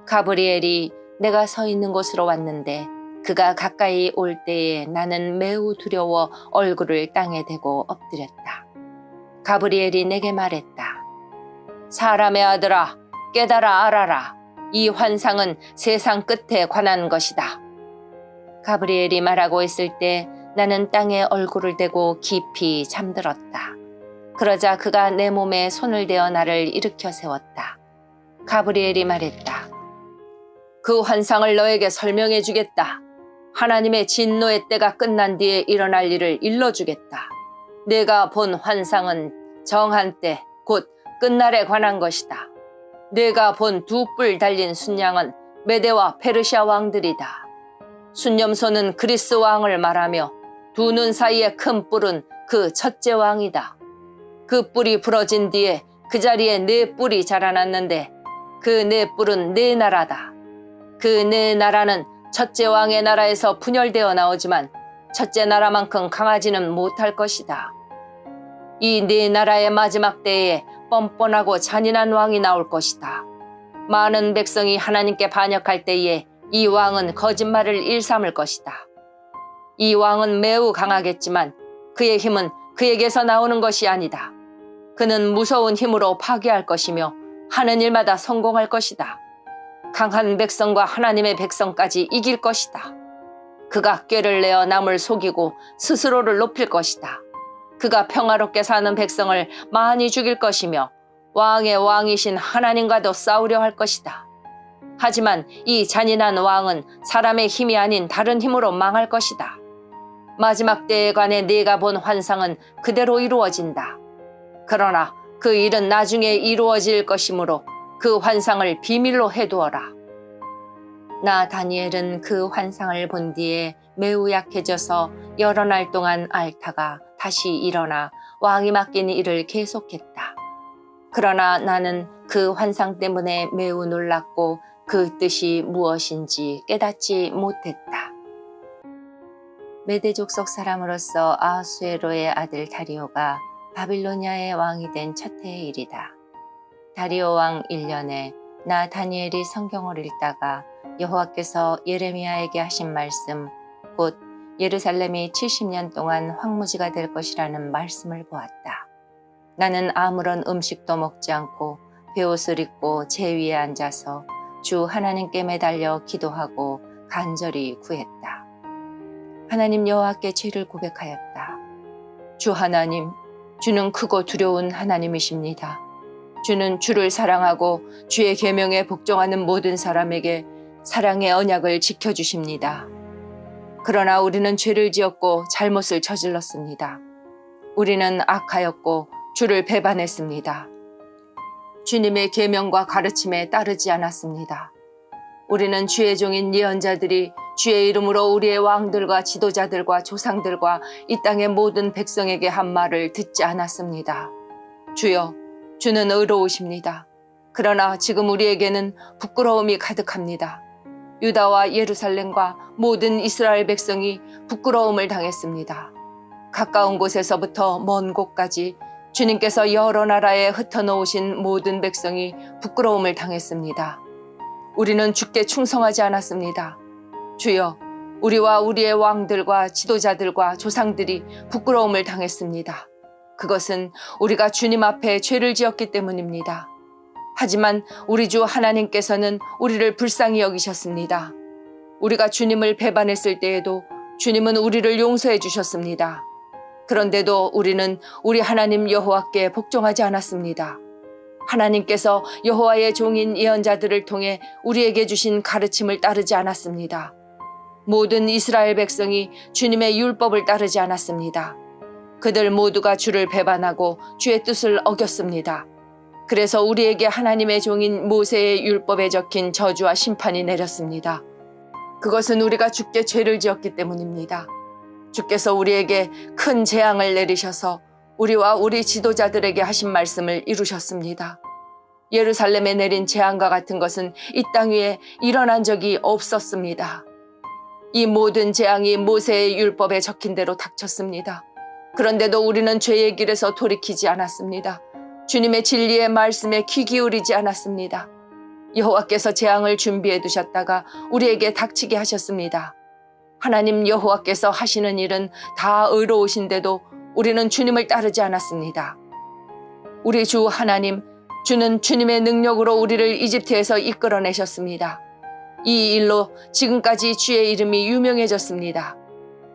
가브리엘이 내가 서 있는 곳으로 왔는데 그가 가까이 올 때에 나는 매우 두려워 얼굴을 땅에 대고 엎드렸다. 가브리엘이 내게 말했다. 사람의 아들아, 깨달아 알아라. 이 환상은 세상 끝에 관한 것이다. 가브리엘이 말하고 있을 때 나는 땅에 얼굴을 대고 깊이 잠들었다. 그러자 그가 내 몸에 손을 대어 나를 일으켜 세웠다. 가브리엘이 말했다. 그 환상을 너에게 설명해 주겠다. 하나님의 진노의 때가 끝난 뒤에 일어날 일을 일러주겠다. 내가 본 환상은 정한 때, 곧 끝날에 관한 것이다. 내가 본 두 뿔 달린 순양은 메대와 페르시아 왕들이다. 순념소는 그리스 왕을 말하며 두 눈 사이의 큰 뿔은 그 첫째 왕이다. 그 뿔이 부러진 뒤에 그 자리에 네 뿔이 자라났는데 그 네 뿔은 네 나라다. 그 네 나라는 첫째 왕의 나라에서 분열되어 나오지만 첫째 나라만큼 강하지는 못할 것이다. 이 네 나라의 마지막 때에 뻔뻔하고 잔인한 왕이 나올 것이다. 많은 백성이 하나님께 반역할 때에 이 왕은 거짓말을 일삼을 것이다. 이 왕은 매우 강하겠지만 그의 힘은 그에게서 나오는 것이 아니다. 그는 무서운 힘으로 파괴할 것이며 하는 일마다 성공할 것이다. 강한 백성과 하나님의 백성까지 이길 것이다. 그가 꾀를 내어 남을 속이고 스스로를 높일 것이다. 그가 평화롭게 사는 백성을 많이 죽일 것이며 왕의 왕이신 하나님과도 싸우려 할 것이다. 하지만 이 잔인한 왕은 사람의 힘이 아닌 다른 힘으로 망할 것이다. 마지막 때에 관해 네가 본 환상은 그대로 이루어진다. 그러나 그 일은 나중에 이루어질 것이므로 그 환상을 비밀로 해두어라. 나 다니엘은 그 환상을 본 뒤에 매우 약해져서 여러 날 동안 앓다가 다시 일어나 왕이 맡긴 일을 계속했다. 그러나 나는 그 환상 때문에 매우 놀랐고 그 뜻이 무엇인지 깨닫지 못했다. 메대 족속 사람으로서 아하수에로의 아들 다리오가 바빌로니아의 왕이 된 첫 해의 일이다. 다리오 왕 1년에 나 다니엘이 성경을 읽다가 여호와께서 예레미야에게 하신 말씀, 곧 예루살렘이 70년 동안 황무지가 될 것이라는 말씀을 보았다. 나는 아무런 음식도 먹지 않고 베옷을 입고 제 위에 앉아서 주 하나님께 매달려 기도하고 간절히 구했다. 하나님 여호와께 죄를 고백하였다. 주 하나님, 주는 크고 두려운 하나님이십니다. 주는 주를 사랑하고 주의 계명에 복종하는 모든 사람에게 사랑의 언약을 지켜주십니다. 그러나 우리는 죄를 지었고 잘못을 저질렀습니다. 우리는 악하였고 주를 배반했습니다. 주님의 계명과 가르침에 따르지 않았습니다. 우리는 주의 종인 예언자들이 주의 이름으로 우리의 왕들과 지도자들과 조상들과 이 땅의 모든 백성에게 한 말을 듣지 않았습니다. 주여, 주는 의로우십니다. 그러나 지금 우리에게는 부끄러움이 가득합니다. 유다와 예루살렘과 모든 이스라엘 백성이 부끄러움을 당했습니다. 가까운 곳에서부터 먼 곳까지 주님께서 여러 나라에 흩어놓으신 모든 백성이 부끄러움을 당했습니다. 우리는 주께 충성하지 않았습니다. 주여, 우리와 우리의 왕들과 지도자들과 조상들이 부끄러움을 당했습니다. 그것은 우리가 주님 앞에 죄를 지었기 때문입니다. 하지만 우리 주 하나님께서는 우리를 불쌍히 여기셨습니다. 우리가 주님을 배반했을 때에도 주님은 우리를 용서해 주셨습니다. 그런데도 우리는 우리 하나님 여호와께 복종하지 않았습니다. 하나님께서 여호와의 종인 예언자들을 통해 우리에게 주신 가르침을 따르지 않았습니다. 모든 이스라엘 백성이 주님의 율법을 따르지 않았습니다. 그들 모두가 주를 배반하고 주의 뜻을 어겼습니다. 그래서 우리에게 하나님의 종인 모세의 율법에 적힌 저주와 심판이 내렸습니다. 그것은 우리가 주께 죄를 지었기 때문입니다. 주께서 우리에게 큰 재앙을 내리셔서 우리와 우리 지도자들에게 하신 말씀을 이루셨습니다. 예루살렘에 내린 재앙과 같은 것은 이 땅 위에 일어난 적이 없었습니다. 이 모든 재앙이 모세의 율법에 적힌 대로 닥쳤습니다. 그런데도 우리는 죄의 길에서 돌이키지 않았습니다. 주님의 진리의 말씀에 귀 기울이지 않았습니다. 여호와께서 재앙을 준비해 두셨다가 우리에게 닥치게 하셨습니다. 하나님 여호와께서 하시는 일은 다 의로우신데도 우리는 주님을 따르지 않았습니다. 우리 주 하나님, 주는 주님의 능력으로 우리를 이집트에서 이끌어내셨습니다. 이 일로 지금까지 주의 이름이 유명해졌습니다.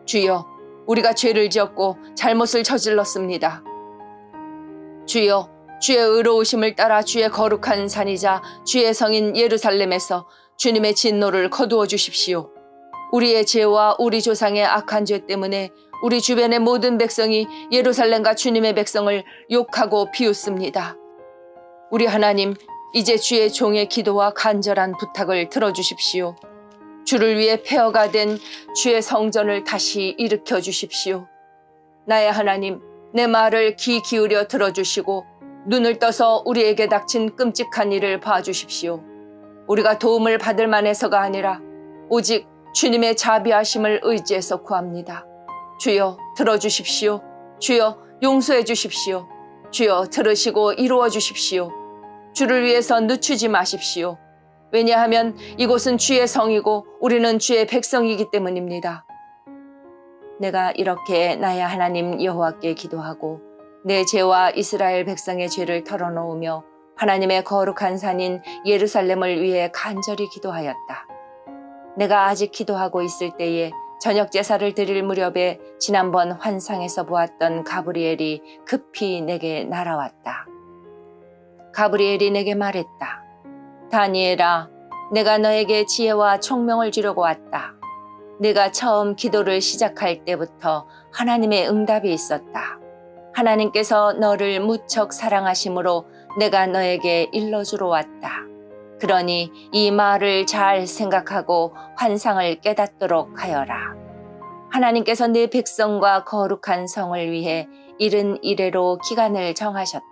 주여, 우리가 죄를 지었고 잘못을 저질렀습니다. 주여, 주의 의로우심을 따라 주의 거룩한 산이자 주의 성인 예루살렘에서 주님의 진노를 거두어 주십시오. 우리의 죄와 우리 조상의 악한 죄 때문에 우리 주변의 모든 백성이 예루살렘과 주님의 백성을 욕하고 비웃습니다. 우리 하나님, 이제 주의 종의 기도와 간절한 부탁을 들어주십시오. 주를 위해 폐허가 된 주의 성전을 다시 일으켜 주십시오. 나의 하나님, 내 말을 귀 기울여 들어주시고 눈을 떠서 우리에게 닥친 끔찍한 일을 봐주십시오. 우리가 도움을 받을 만해서가 아니라 오직 주님의 자비하심을 의지해서 구합니다. 주여 들어주십시오. 주여 용서해 주십시오. 주여 들으시고 이루어 주십시오. 주를 위해서 늦추지 마십시오. 왜냐하면 이곳은 주의 성이고 우리는 주의 백성이기 때문입니다. 내가 이렇게 나의 하나님 여호와께 기도하고 내 죄와 이스라엘 백성의 죄를 털어놓으며 하나님의 거룩한 산인 예루살렘을 위해 간절히 기도하였다. 내가 아직 기도하고 있을 때에 저녁 제사를 드릴 무렵에 지난번 환상에서 보았던 가브리엘이 급히 내게 날아왔다. 가브리엘이 내게 말했다. 다니엘아, 내가 너에게 지혜와 총명을 주려고 왔다. 내가 처음 기도를 시작할 때부터 하나님의 응답이 있었다. 하나님께서 너를 무척 사랑하심으로 내가 너에게 일러주러 왔다. 그러니 이 말을 잘 생각하고 환상을 깨닫도록 하여라. 하나님께서 내 백성과 거룩한 성을 위해 71회로 기간을 정하셨다.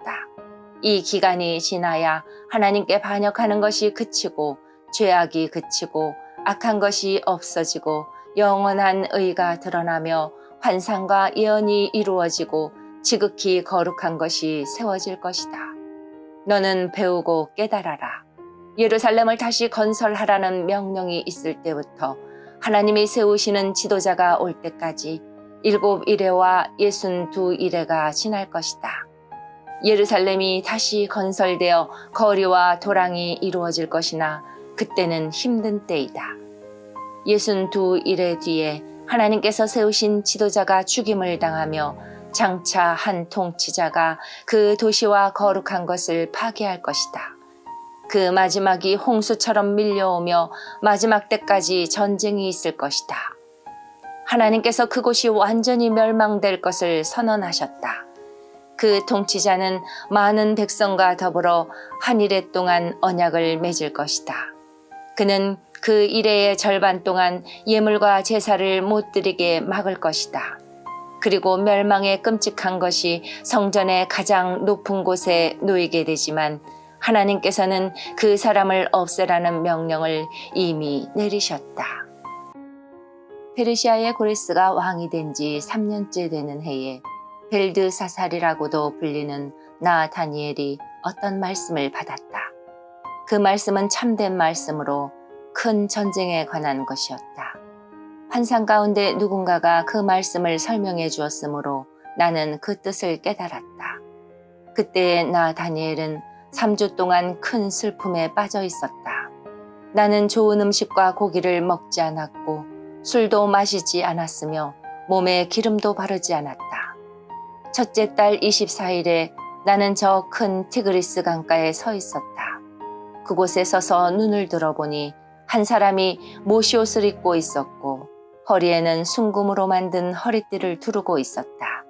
이 기간이 지나야 하나님께 반역하는 것이 그치고 죄악이 그치고 악한 것이 없어지고 영원한 의가 드러나며 환상과 예언이 이루어지고 지극히 거룩한 것이 세워질 것이다. 너는 배우고 깨달아라. 예루살렘을 다시 건설하라는 명령이 있을 때부터 하나님이 세우시는 지도자가 올 때까지 7일회와 62일회가 지날 것이다. 예루살렘이 다시 건설되어 거리와 도랑이 이루어질 것이나 그때는 힘든 때이다. 62일회 뒤에 하나님께서 세우신 지도자가 죽임을 당하며 장차 한 통치자가 그 도시와 거룩한 것을 파괴할 것이다. 그 마지막이 홍수처럼 밀려오며 마지막 때까지 전쟁이 있을 것이다. 하나님께서 그곳이 완전히 멸망될 것을 선언하셨다. 그 통치자는 많은 백성과 더불어 한 일해 동안 언약을 맺을 것이다. 그는 그 일해의 절반 동안 예물과 제사를 못 드리게 막을 것이다. 그리고 멸망의 끔찍한 것이 성전의 가장 높은 곳에 놓이게 되지만 하나님께서는 그 사람을 없애라는 명령을 이미 내리셨다. 페르시아의 고레스가 왕이 된 지 3년째 되는 해에 벨드사살이라고도 불리는 나 다니엘이 어떤 말씀을 받았다. 그 말씀은 참된 말씀으로 큰 전쟁에 관한 것이었다. 환상 가운데 누군가가 그 말씀을 설명해 주었으므로 나는 그 뜻을 깨달았다. 그때의 나 다니엘은 3주 동안 큰 슬픔에 빠져 있었다. 나는 좋은 음식과 고기를 먹지 않았고 술도 마시지 않았으며 몸에 기름도 바르지 않았다. 첫째 달 24일에 나는 저 큰 티그리스 강가에 서 있었다. 그곳에 서서 눈을 들어보니 한 사람이 모시옷을 입고 있었고 허리에는 순금으로 만든 허리띠를 두르고 있었다.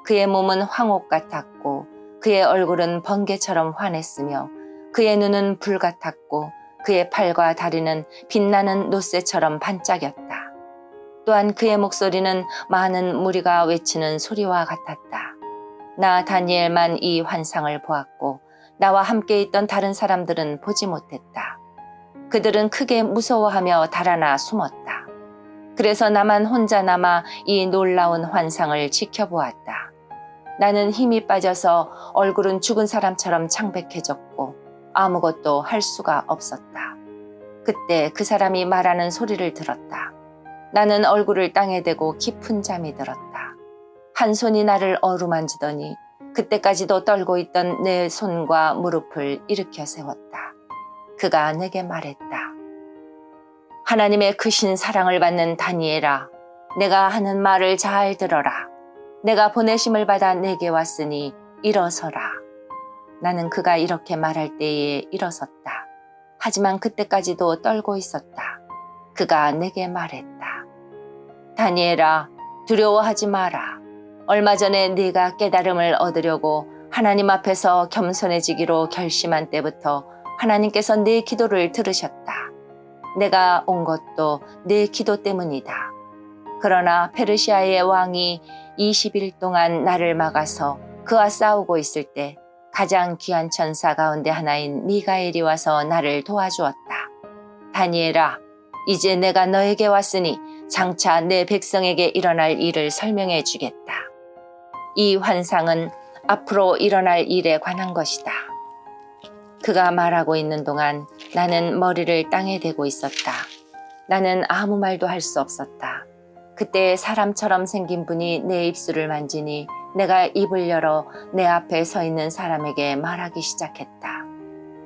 그의 몸은 황옥 같았고 그의 얼굴은 번개처럼 환했으며 그의 눈은 불 같았고 그의 팔과 다리는 빛나는 노쇠처럼 반짝였다. 또한 그의 목소리는 많은 무리가 외치는 소리와 같았다. 나 다니엘만 이 환상을 보았고 나와 함께 있던 다른 사람들은 보지 못했다. 그들은 크게 무서워하며 달아나 숨었다. 그래서 나만 혼자 남아 이 놀라운 환상을 지켜보았다. 나는 힘이 빠져서 얼굴은 죽은 사람처럼 창백해졌고 아무것도 할 수가 없었다. 그때 그 사람이 말하는 소리를 들었다. 나는 얼굴을 땅에 대고 깊은 잠이 들었다. 한 손이 나를 어루만지더니 그때까지도 떨고 있던 내 손과 무릎을 일으켜 세웠다. 그가 내게 말했다. 하나님의 크신 사랑을 받는 다니엘아, 내가 하는 말을 잘 들어라. 내가 보내심을 받아 내게 왔으니 일어서라. 나는 그가 이렇게 말할 때에 일어섰다. 하지만 그때까지도 떨고 있었다. 그가 내게 말했다. 다니엘아, 두려워하지 마라. 얼마 전에 네가 깨달음을 얻으려고 하나님 앞에서 겸손해지기로 결심한 때부터 하나님께서 네 기도를 들으셨다. 내가 온 것도 네 기도 때문이다. 그러나 페르시아의 왕이 20일 동안 나를 막아서 그와 싸우고 있을 때 가장 귀한 천사 가운데 하나인 미가엘이 와서 나를 도와주었다. 다니엘아, 이제 내가 너에게 왔으니 장차 내 백성에게 일어날 일을 설명해 주겠다. 이 환상은 앞으로 일어날 일에 관한 것이다. 그가 말하고 있는 동안 나는 머리를 땅에 대고 있었다. 나는 아무 말도 할 수 없었다. 그때 사람처럼 생긴 분이 내 입술을 만지니 내가 입을 열어 내 앞에 서 있는 사람에게 말하기 시작했다.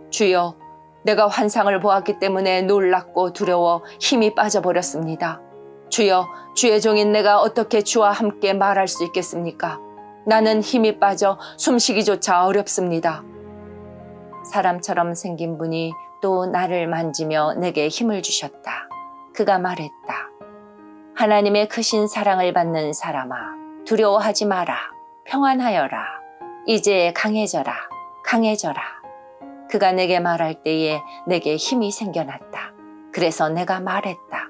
주여, 내가 환상을 보았기 때문에 놀랍고 두려워 힘이 빠져버렸습니다. 주여, 주의 종인 내가 어떻게 주와 함께 말할 수 있겠습니까? 나는 힘이 빠져 숨쉬기조차 어렵습니다. 사람처럼 생긴 분이 또 나를 만지며 내게 힘을 주셨다. 그가 말했다. 하나님의 크신 사랑을 받는 사람아, 두려워하지 마라. 평안하여라. 이제 강해져라. 강해져라. 그가 내게 말할 때에 내게 힘이 생겨났다. 그래서 내가 말했다.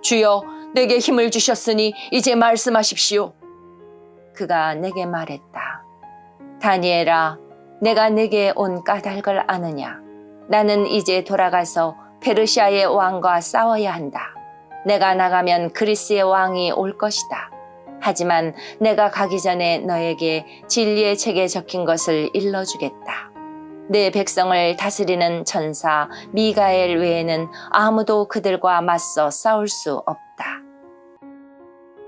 주여, 내게 힘을 주셨으니 이제 말씀하십시오. 그가 내게 말했다. 다니엘아, 내가 내게 온 까닭을 아느냐? 나는 이제 돌아가서 페르시아의 왕과 싸워야 한다. 내가 나가면 그리스의 왕이 올 것이다. 하지만 내가 가기 전에 너에게 진리의 책에 적힌 것을 일러주겠다. 내 백성을 다스리는 천사 미가엘 외에는 아무도 그들과 맞서 싸울 수 없다.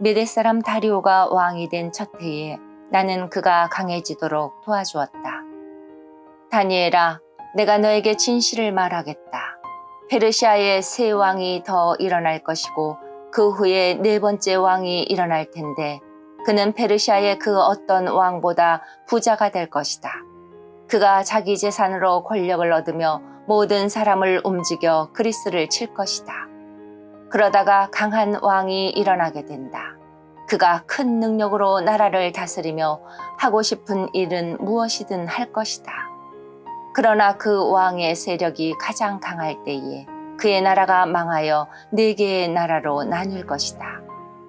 메대 사람 다리오가 왕이 된 첫 해에 나는 그가 강해지도록 도와주었다. 다니엘아, 내가 너에게 진실을 말하겠다. 페르시아의 새 왕이 더 일어날 것이고 그 후에 네 번째 왕이 일어날 텐데 그는 페르시아의 그 어떤 왕보다 부자가 될 것이다. 그가 자기 재산으로 권력을 얻으며 모든 사람을 움직여 그리스를 칠 것이다. 그러다가 강한 왕이 일어나게 된다. 그가 큰 능력으로 나라를 다스리며 하고 싶은 일은 무엇이든 할 것이다. 그러나 그 왕의 세력이 가장 강할 때에 그의 나라가 망하여 4개의 나라로 나뉠 것이다.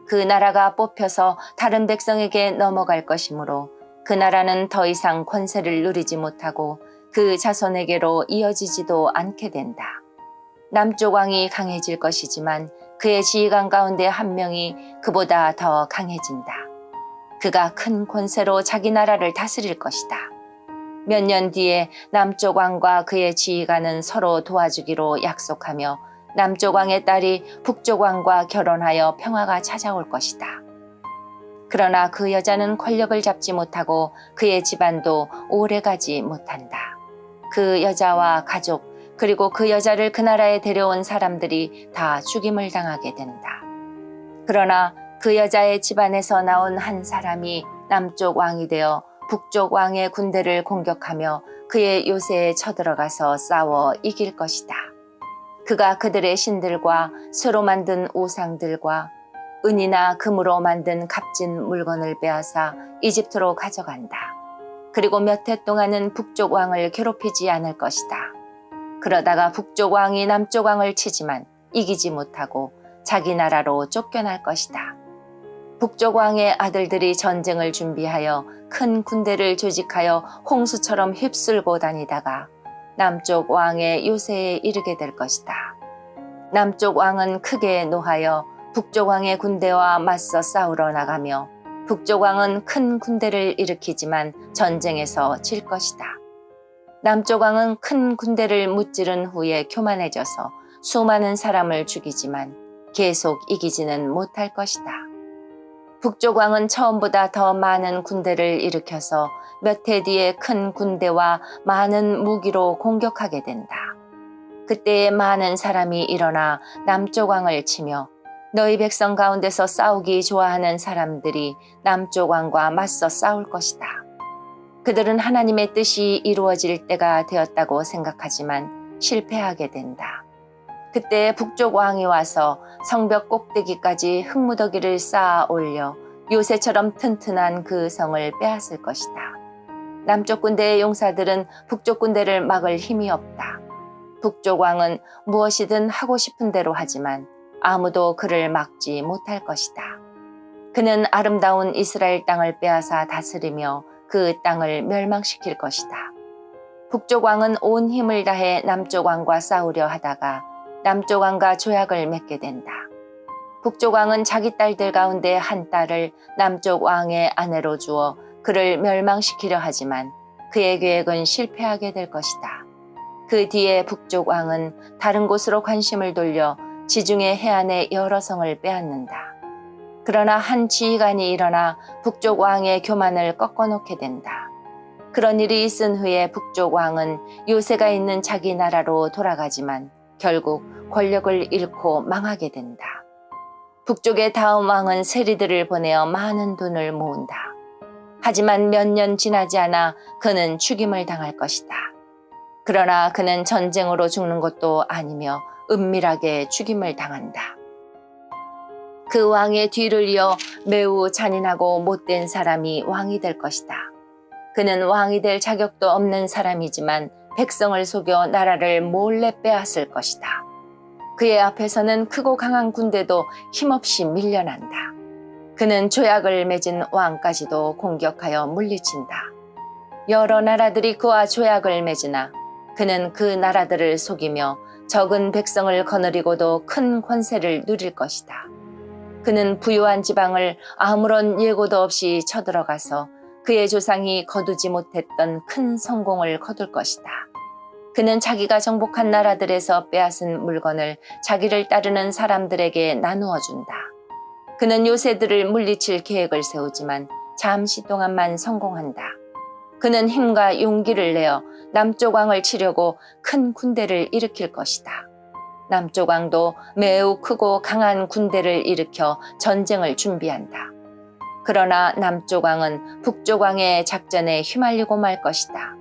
그 나라가 뽑혀서 다른 백성에게 넘어갈 것이므로 그 나라는 더 이상 권세를 누리지 못하고 그 자손에게로 이어지지도 않게 된다. 남쪽 왕이 강해질 것이지만 그의 지휘관 가운데 한 명이 그보다 더 강해진다. 그가 큰 권세로 자기 나라를 다스릴 것이다. 몇 년 뒤에 남쪽 왕과 그의 지휘관은 서로 도와주기로 약속하며 남쪽 왕의 딸이 북쪽 왕과 결혼하여 평화가 찾아올 것이다. 그러나 그 여자는 권력을 잡지 못하고 그의 집안도 오래가지 못한다. 그 여자와 가족 그리고 그 여자를 그 나라에 데려온 사람들이 다 죽임을 당하게 된다. 그러나 그 여자의 집안에서 나온 한 사람이 남쪽 왕이 되어 북쪽 왕의 군대를 공격하며 그의 요새에 쳐들어가서 싸워 이길 것이다. 그가 그들의 신들과 새로 만든 우상들과 은이나 금으로 만든 값진 물건을 빼앗아 이집트로 가져간다. 그리고 몇 해 동안은 북쪽 왕을 괴롭히지 않을 것이다. 그러다가 북쪽 왕이 남쪽 왕을 치지만 이기지 못하고 자기 나라로 쫓겨날 것이다. 북쪽 왕의 아들들이 전쟁을 준비하여 큰 군대를 조직하여 홍수처럼 휩쓸고 다니다가 남쪽 왕의 요새에 이르게 될 것이다. 남쪽 왕은 크게 노하여 북쪽 왕의 군대와 맞서 싸우러 나가며 북쪽 왕은 큰 군대를 일으키지만 전쟁에서 질 것이다. 남쪽 왕은 큰 군대를 무찌른 후에 교만해져서 수많은 사람을 죽이지만 계속 이기지는 못할 것이다. 북쪽 왕은 처음보다 더 많은 군대를 일으켜서 몇 해 뒤에 큰 군대와 많은 무기로 공격하게 된다. 그때에 많은 사람이 일어나 남쪽 왕을 치며 너희 백성 가운데서 싸우기 좋아하는 사람들이 남쪽 왕과 맞서 싸울 것이다. 그들은 하나님의 뜻이 이루어질 때가 되었다고 생각하지만 실패하게 된다. 그때 북쪽 왕이 와서 성벽 꼭대기까지 흙무더기를 쌓아 올려 요새처럼 튼튼한 그 성을 빼앗을 것이다. 남쪽 군대의 용사들은 북쪽 군대를 막을 힘이 없다. 북쪽 왕은 무엇이든 하고 싶은 대로 하지만 아무도 그를 막지 못할 것이다. 그는 아름다운 이스라엘 땅을 빼앗아 다스리며 그 땅을 멸망시킬 것이다. 북쪽 왕은 온 힘을 다해 남쪽 왕과 싸우려 하다가 남쪽 왕과 조약을 맺게 된다. 북쪽 왕은 자기 딸들 가운데 한 딸을 남쪽 왕의 아내로 주어 그를 멸망시키려 하지만 그의 계획은 실패하게 될 것이다. 그 뒤에 북쪽 왕은 다른 곳으로 관심을 돌려 지중해 해안의 여러 성을 빼앗는다. 그러나 한 지휘관이 일어나 북쪽 왕의 교만을 꺾어놓게 된다. 그런 일이 있은 후에 북쪽 왕은 요새가 있는 자기 나라로 돌아가지만 결국 권력을 잃고 망하게 된다. 북쪽의 다음 왕은 세리들을 보내어 많은 돈을 모은다. 하지만 몇 년 지나지 않아 그는 죽임을 당할 것이다. 그러나 그는 전쟁으로 죽는 것도 아니며 은밀하게 죽임을 당한다. 그 왕의 뒤를 이어 매우 잔인하고 못된 사람이 왕이 될 것이다. 그는 왕이 될 자격도 없는 사람이지만 백성을 속여 나라를 몰래 빼앗을 것이다. 그의 앞에서는 크고 강한 군대도 힘없이 밀려난다. 그는 조약을 맺은 왕까지도 공격하여 물리친다. 여러 나라들이 그와 조약을 맺으나 그는 그 나라들을 속이며 적은 백성을 거느리고도 큰 권세를 누릴 것이다. 그는 부유한 지방을 아무런 예고도 없이 쳐들어가서 그의 조상이 거두지 못했던 큰 성공을 거둘 것이다. 그는 자기가 정복한 나라들에서 빼앗은 물건을 자기를 따르는 사람들에게 나누어 준다. 그는 요새들을 물리칠 계획을 세우지만 잠시 동안만 성공한다. 그는 힘과 용기를 내어 남쪽 왕을 치려고 큰 군대를 일으킬 것이다. 남쪽 왕도 매우 크고 강한 군대를 일으켜 전쟁을 준비한다. 그러나 남쪽 왕은 북쪽 왕의 작전에 휘말리고 말 것이다.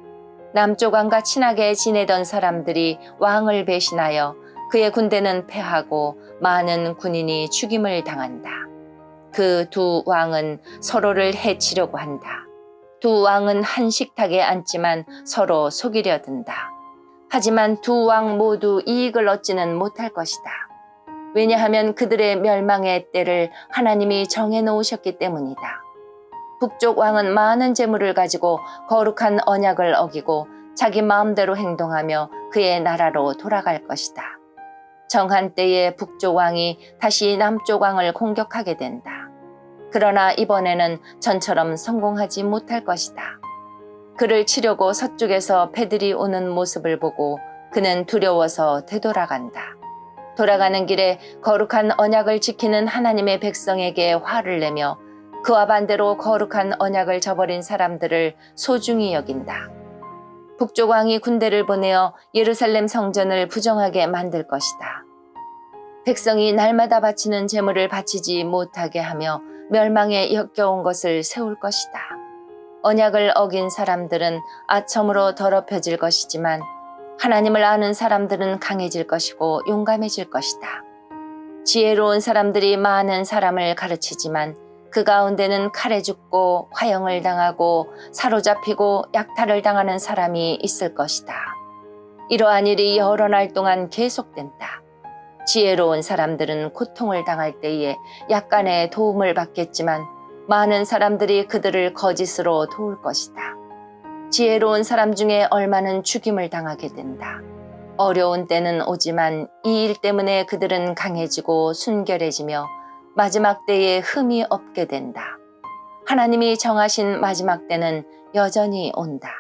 남쪽 왕과 친하게 지내던 사람들이 왕을 배신하여 그의 군대는 패하고 많은 군인이 죽임을 당한다. 그 두 왕은 서로를 해치려고 한다. 두 왕은 한 식탁에 앉지만 서로 속이려 든다. 하지만 두 왕 모두 이익을 얻지는 못할 것이다. 왜냐하면 그들의 멸망의 때를 하나님이 정해놓으셨기 때문이다. 북쪽 왕은 많은 재물을 가지고 거룩한 언약을 어기고 자기 마음대로 행동하며 그의 나라로 돌아갈 것이다. 정한 때에 북쪽 왕이 다시 남쪽 왕을 공격하게 된다. 그러나 이번에는 전처럼 성공하지 못할 것이다. 그를 치려고 서쪽에서 패들이 오는 모습을 보고 그는 두려워서 되돌아간다. 돌아가는 길에 거룩한 언약을 지키는 하나님의 백성에게 화를 내며 그와 반대로 거룩한 언약을 저버린 사람들을 소중히 여긴다. 북쪽 왕이 군대를 보내어 예루살렘 성전을 부정하게 만들 것이다. 백성이 날마다 바치는 제물을 바치지 못하게 하며 멸망에 역겨운 것을 세울 것이다. 언약을 어긴 사람들은 아첨으로 더럽혀질 것이지만 하나님을 아는 사람들은 강해질 것이고 용감해질 것이다. 지혜로운 사람들이 많은 사람을 가르치지만 그 가운데는 칼에 죽고 화형을 당하고 사로잡히고 약탈을 당하는 사람이 있을 것이다. 이러한 일이 여러 날 동안 계속된다. 지혜로운 사람들은 고통을 당할 때에 약간의 도움을 받겠지만 많은 사람들이 그들을 거짓으로 도울 것이다. 지혜로운 사람 중에 얼마는 죽임을 당하게 된다. 어려운 때는 오지만 이 일 때문에 그들은 강해지고 순결해지며 마지막 때에 흠이 없게 된다. 하나님이 정하신 마지막 때는 여전히 온다.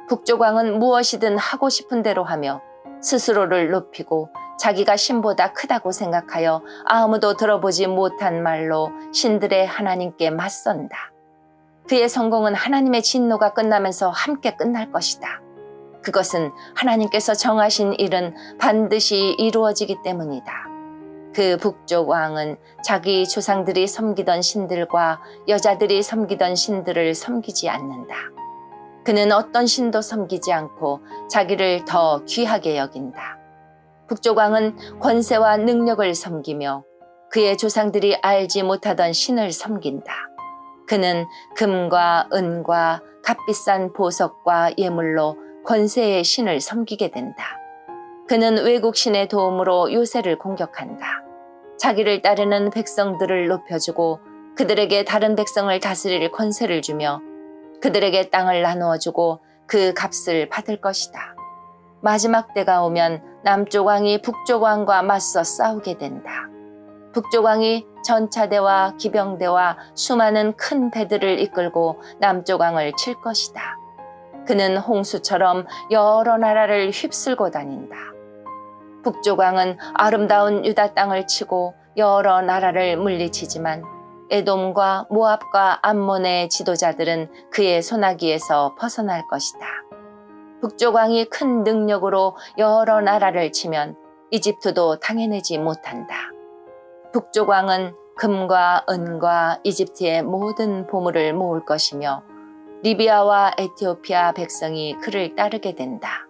북쪽 왕은 무엇이든 하고 싶은 대로 하며 스스로를 높이고 자기가 신보다 크다고 생각하여 아무도 들어보지 못한 말로 신들의 하나님께 맞선다. 그의 성공은 하나님의 진노가 끝나면서 함께 끝날 것이다. 그것은 하나님께서 정하신 일은 반드시 이루어지기 때문이다. 그 북쪽 왕은 자기 조상들이 섬기던 신들과 여자들이 섬기던 신들을 섬기지 않는다. 그는 어떤 신도 섬기지 않고 자기를 더 귀하게 여긴다. 북쪽 왕은 권세와 능력을 섬기며 그의 조상들이 알지 못하던 신을 섬긴다. 그는 금과 은과 값비싼 보석과 예물로 권세의 신을 섬기게 된다. 그는 외국 신의 도움으로 요새를 공격한다. 자기를 따르는 백성들을 높여주고 그들에게 다른 백성을 다스릴 권세를 주며 그들에게 땅을 나누어주고 그 값을 받을 것이다. 마지막 때가 오면 남쪽 왕이 북쪽 왕과 맞서 싸우게 된다. 북쪽 왕이 전차대와 기병대와 수많은 큰 배들을 이끌고 남쪽 왕을 칠 것이다. 그는 홍수처럼 여러 나라를 휩쓸고 다닌다. 북쪽 왕은 아름다운 유다 땅을 치고 여러 나라를 물리치지만 에돔과 모압과 암몬의 지도자들은 그의 손아귀에서 벗어날 것이다. 북쪽 왕이 큰 능력으로 여러 나라를 치면 이집트도 당해내지 못한다. 북쪽 왕은 금과 은과 이집트의 모든 보물을 모을 것이며 리비아와 에티오피아 백성이 그를 따르게 된다.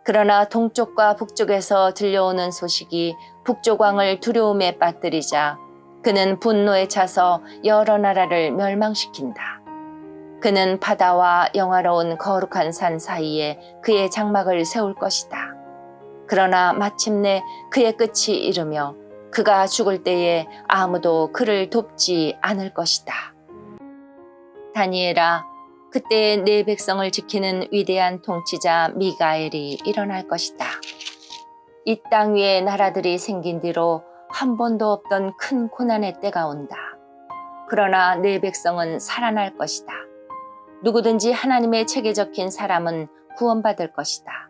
그러나 동쪽과 북쪽에서 들려오는 소식이 북쪽 왕을 두려움에 빠뜨리자 그는 분노에 차서 여러 나라를 멸망시킨다. 그는 바다와 영화로운 거룩한 산 사이에 그의 장막을 세울 것이다. 그러나 마침내 그의 끝이 이르며 그가 죽을 때에 아무도 그를 돕지 않을 것이다. 다니엘아, 그때 내 백성을 지키는 위대한 통치자 미가엘이 일어날 것이다. 이 땅 위에 나라들이 생긴 뒤로 한 번도 없던 큰 고난의 때가 온다. 그러나 내 백성은 살아날 것이다. 누구든지 하나님의 책에 적힌 사람은 구원받을 것이다.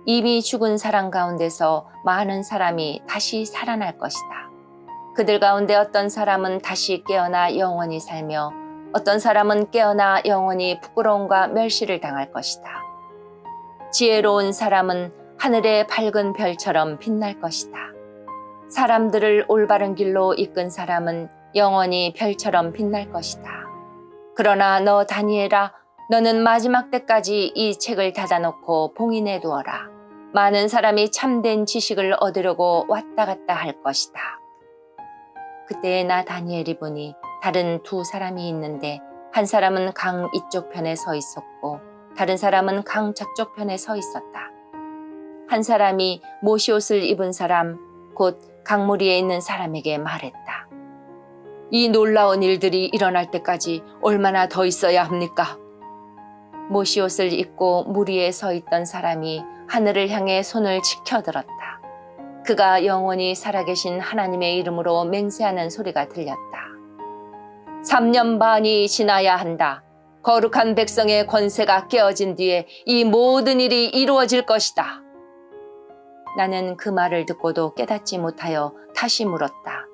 이미 죽은 사람 가운데서 많은 사람이 다시 살아날 것이다. 그들 가운데 어떤 사람은 다시 깨어나 영원히 살며 어떤 사람은 깨어나 영원히 부끄러움과 멸시를 당할 것이다. 지혜로운 사람은 하늘의 밝은 별처럼 빛날 것이다. 사람들을 올바른 길로 이끈 사람은 영원히 별처럼 빛날 것이다. 그러나 너 다니엘아, 너는 마지막 때까지 이 책을 닫아놓고 봉인해 두어라. 많은 사람이 참된 지식을 얻으려고 왔다 갔다 할 것이다. 그때 나 다니엘이 보니 다른 두 사람이 있는데 한 사람은 강 이쪽 편에 서 있었고 다른 사람은 강 저쪽 편에 서 있었다. 한 사람이 모시옷을 입은 사람, 곧 강무리에 있는 사람에게 말했다. 이 놀라운 일들이 일어날 때까지 얼마나 더 있어야 합니까? 모시옷을 입고 무리에 서 있던 사람이 하늘을 향해 손을 치켜들었다. 그가 영원히 살아계신 하나님의 이름으로 맹세하는 소리가 들렸다. 3년 반이 지나야 한다. 거룩한 백성의 권세가 깨어진 뒤에 이 모든 일이 이루어질 것이다. 나는 그 말을 듣고도 깨닫지 못하여 다시 물었다.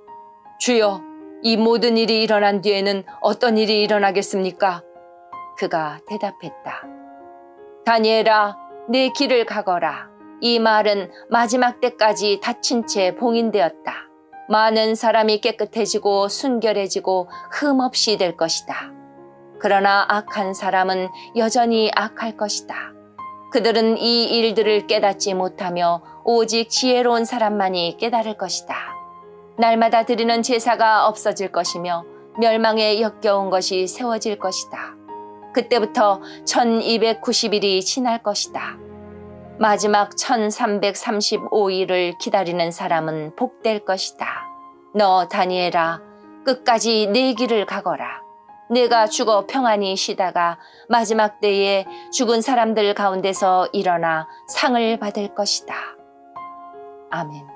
주여, 이 모든 일이 일어난 뒤에는 어떤 일이 일어나겠습니까? 그가 대답했다. 다니엘아, 내 길을 가거라. 이 말은 마지막 때까지 닫힌 채 봉인되었다. 많은 사람이 깨끗해지고 순결해지고 흠없이 될 것이다. 그러나 악한 사람은 여전히 악할 것이다. 그들은 이 일들을 깨닫지 못하며 오직 지혜로운 사람만이 깨달을 것이다. 날마다 드리는 제사가 없어질 것이며 멸망에 역겨운 것이 세워질 것이다. 그때부터 1290일이 지날 것이다. 마지막 1335일을 기다리는 사람은 복될 것이다. 너 다니엘아, 끝까지 내 길을 가거라. 내가 죽어 평안히 쉬다가 마지막 때에 죽은 사람들 가운데서 일어나 상을 받을 것이다. 아멘.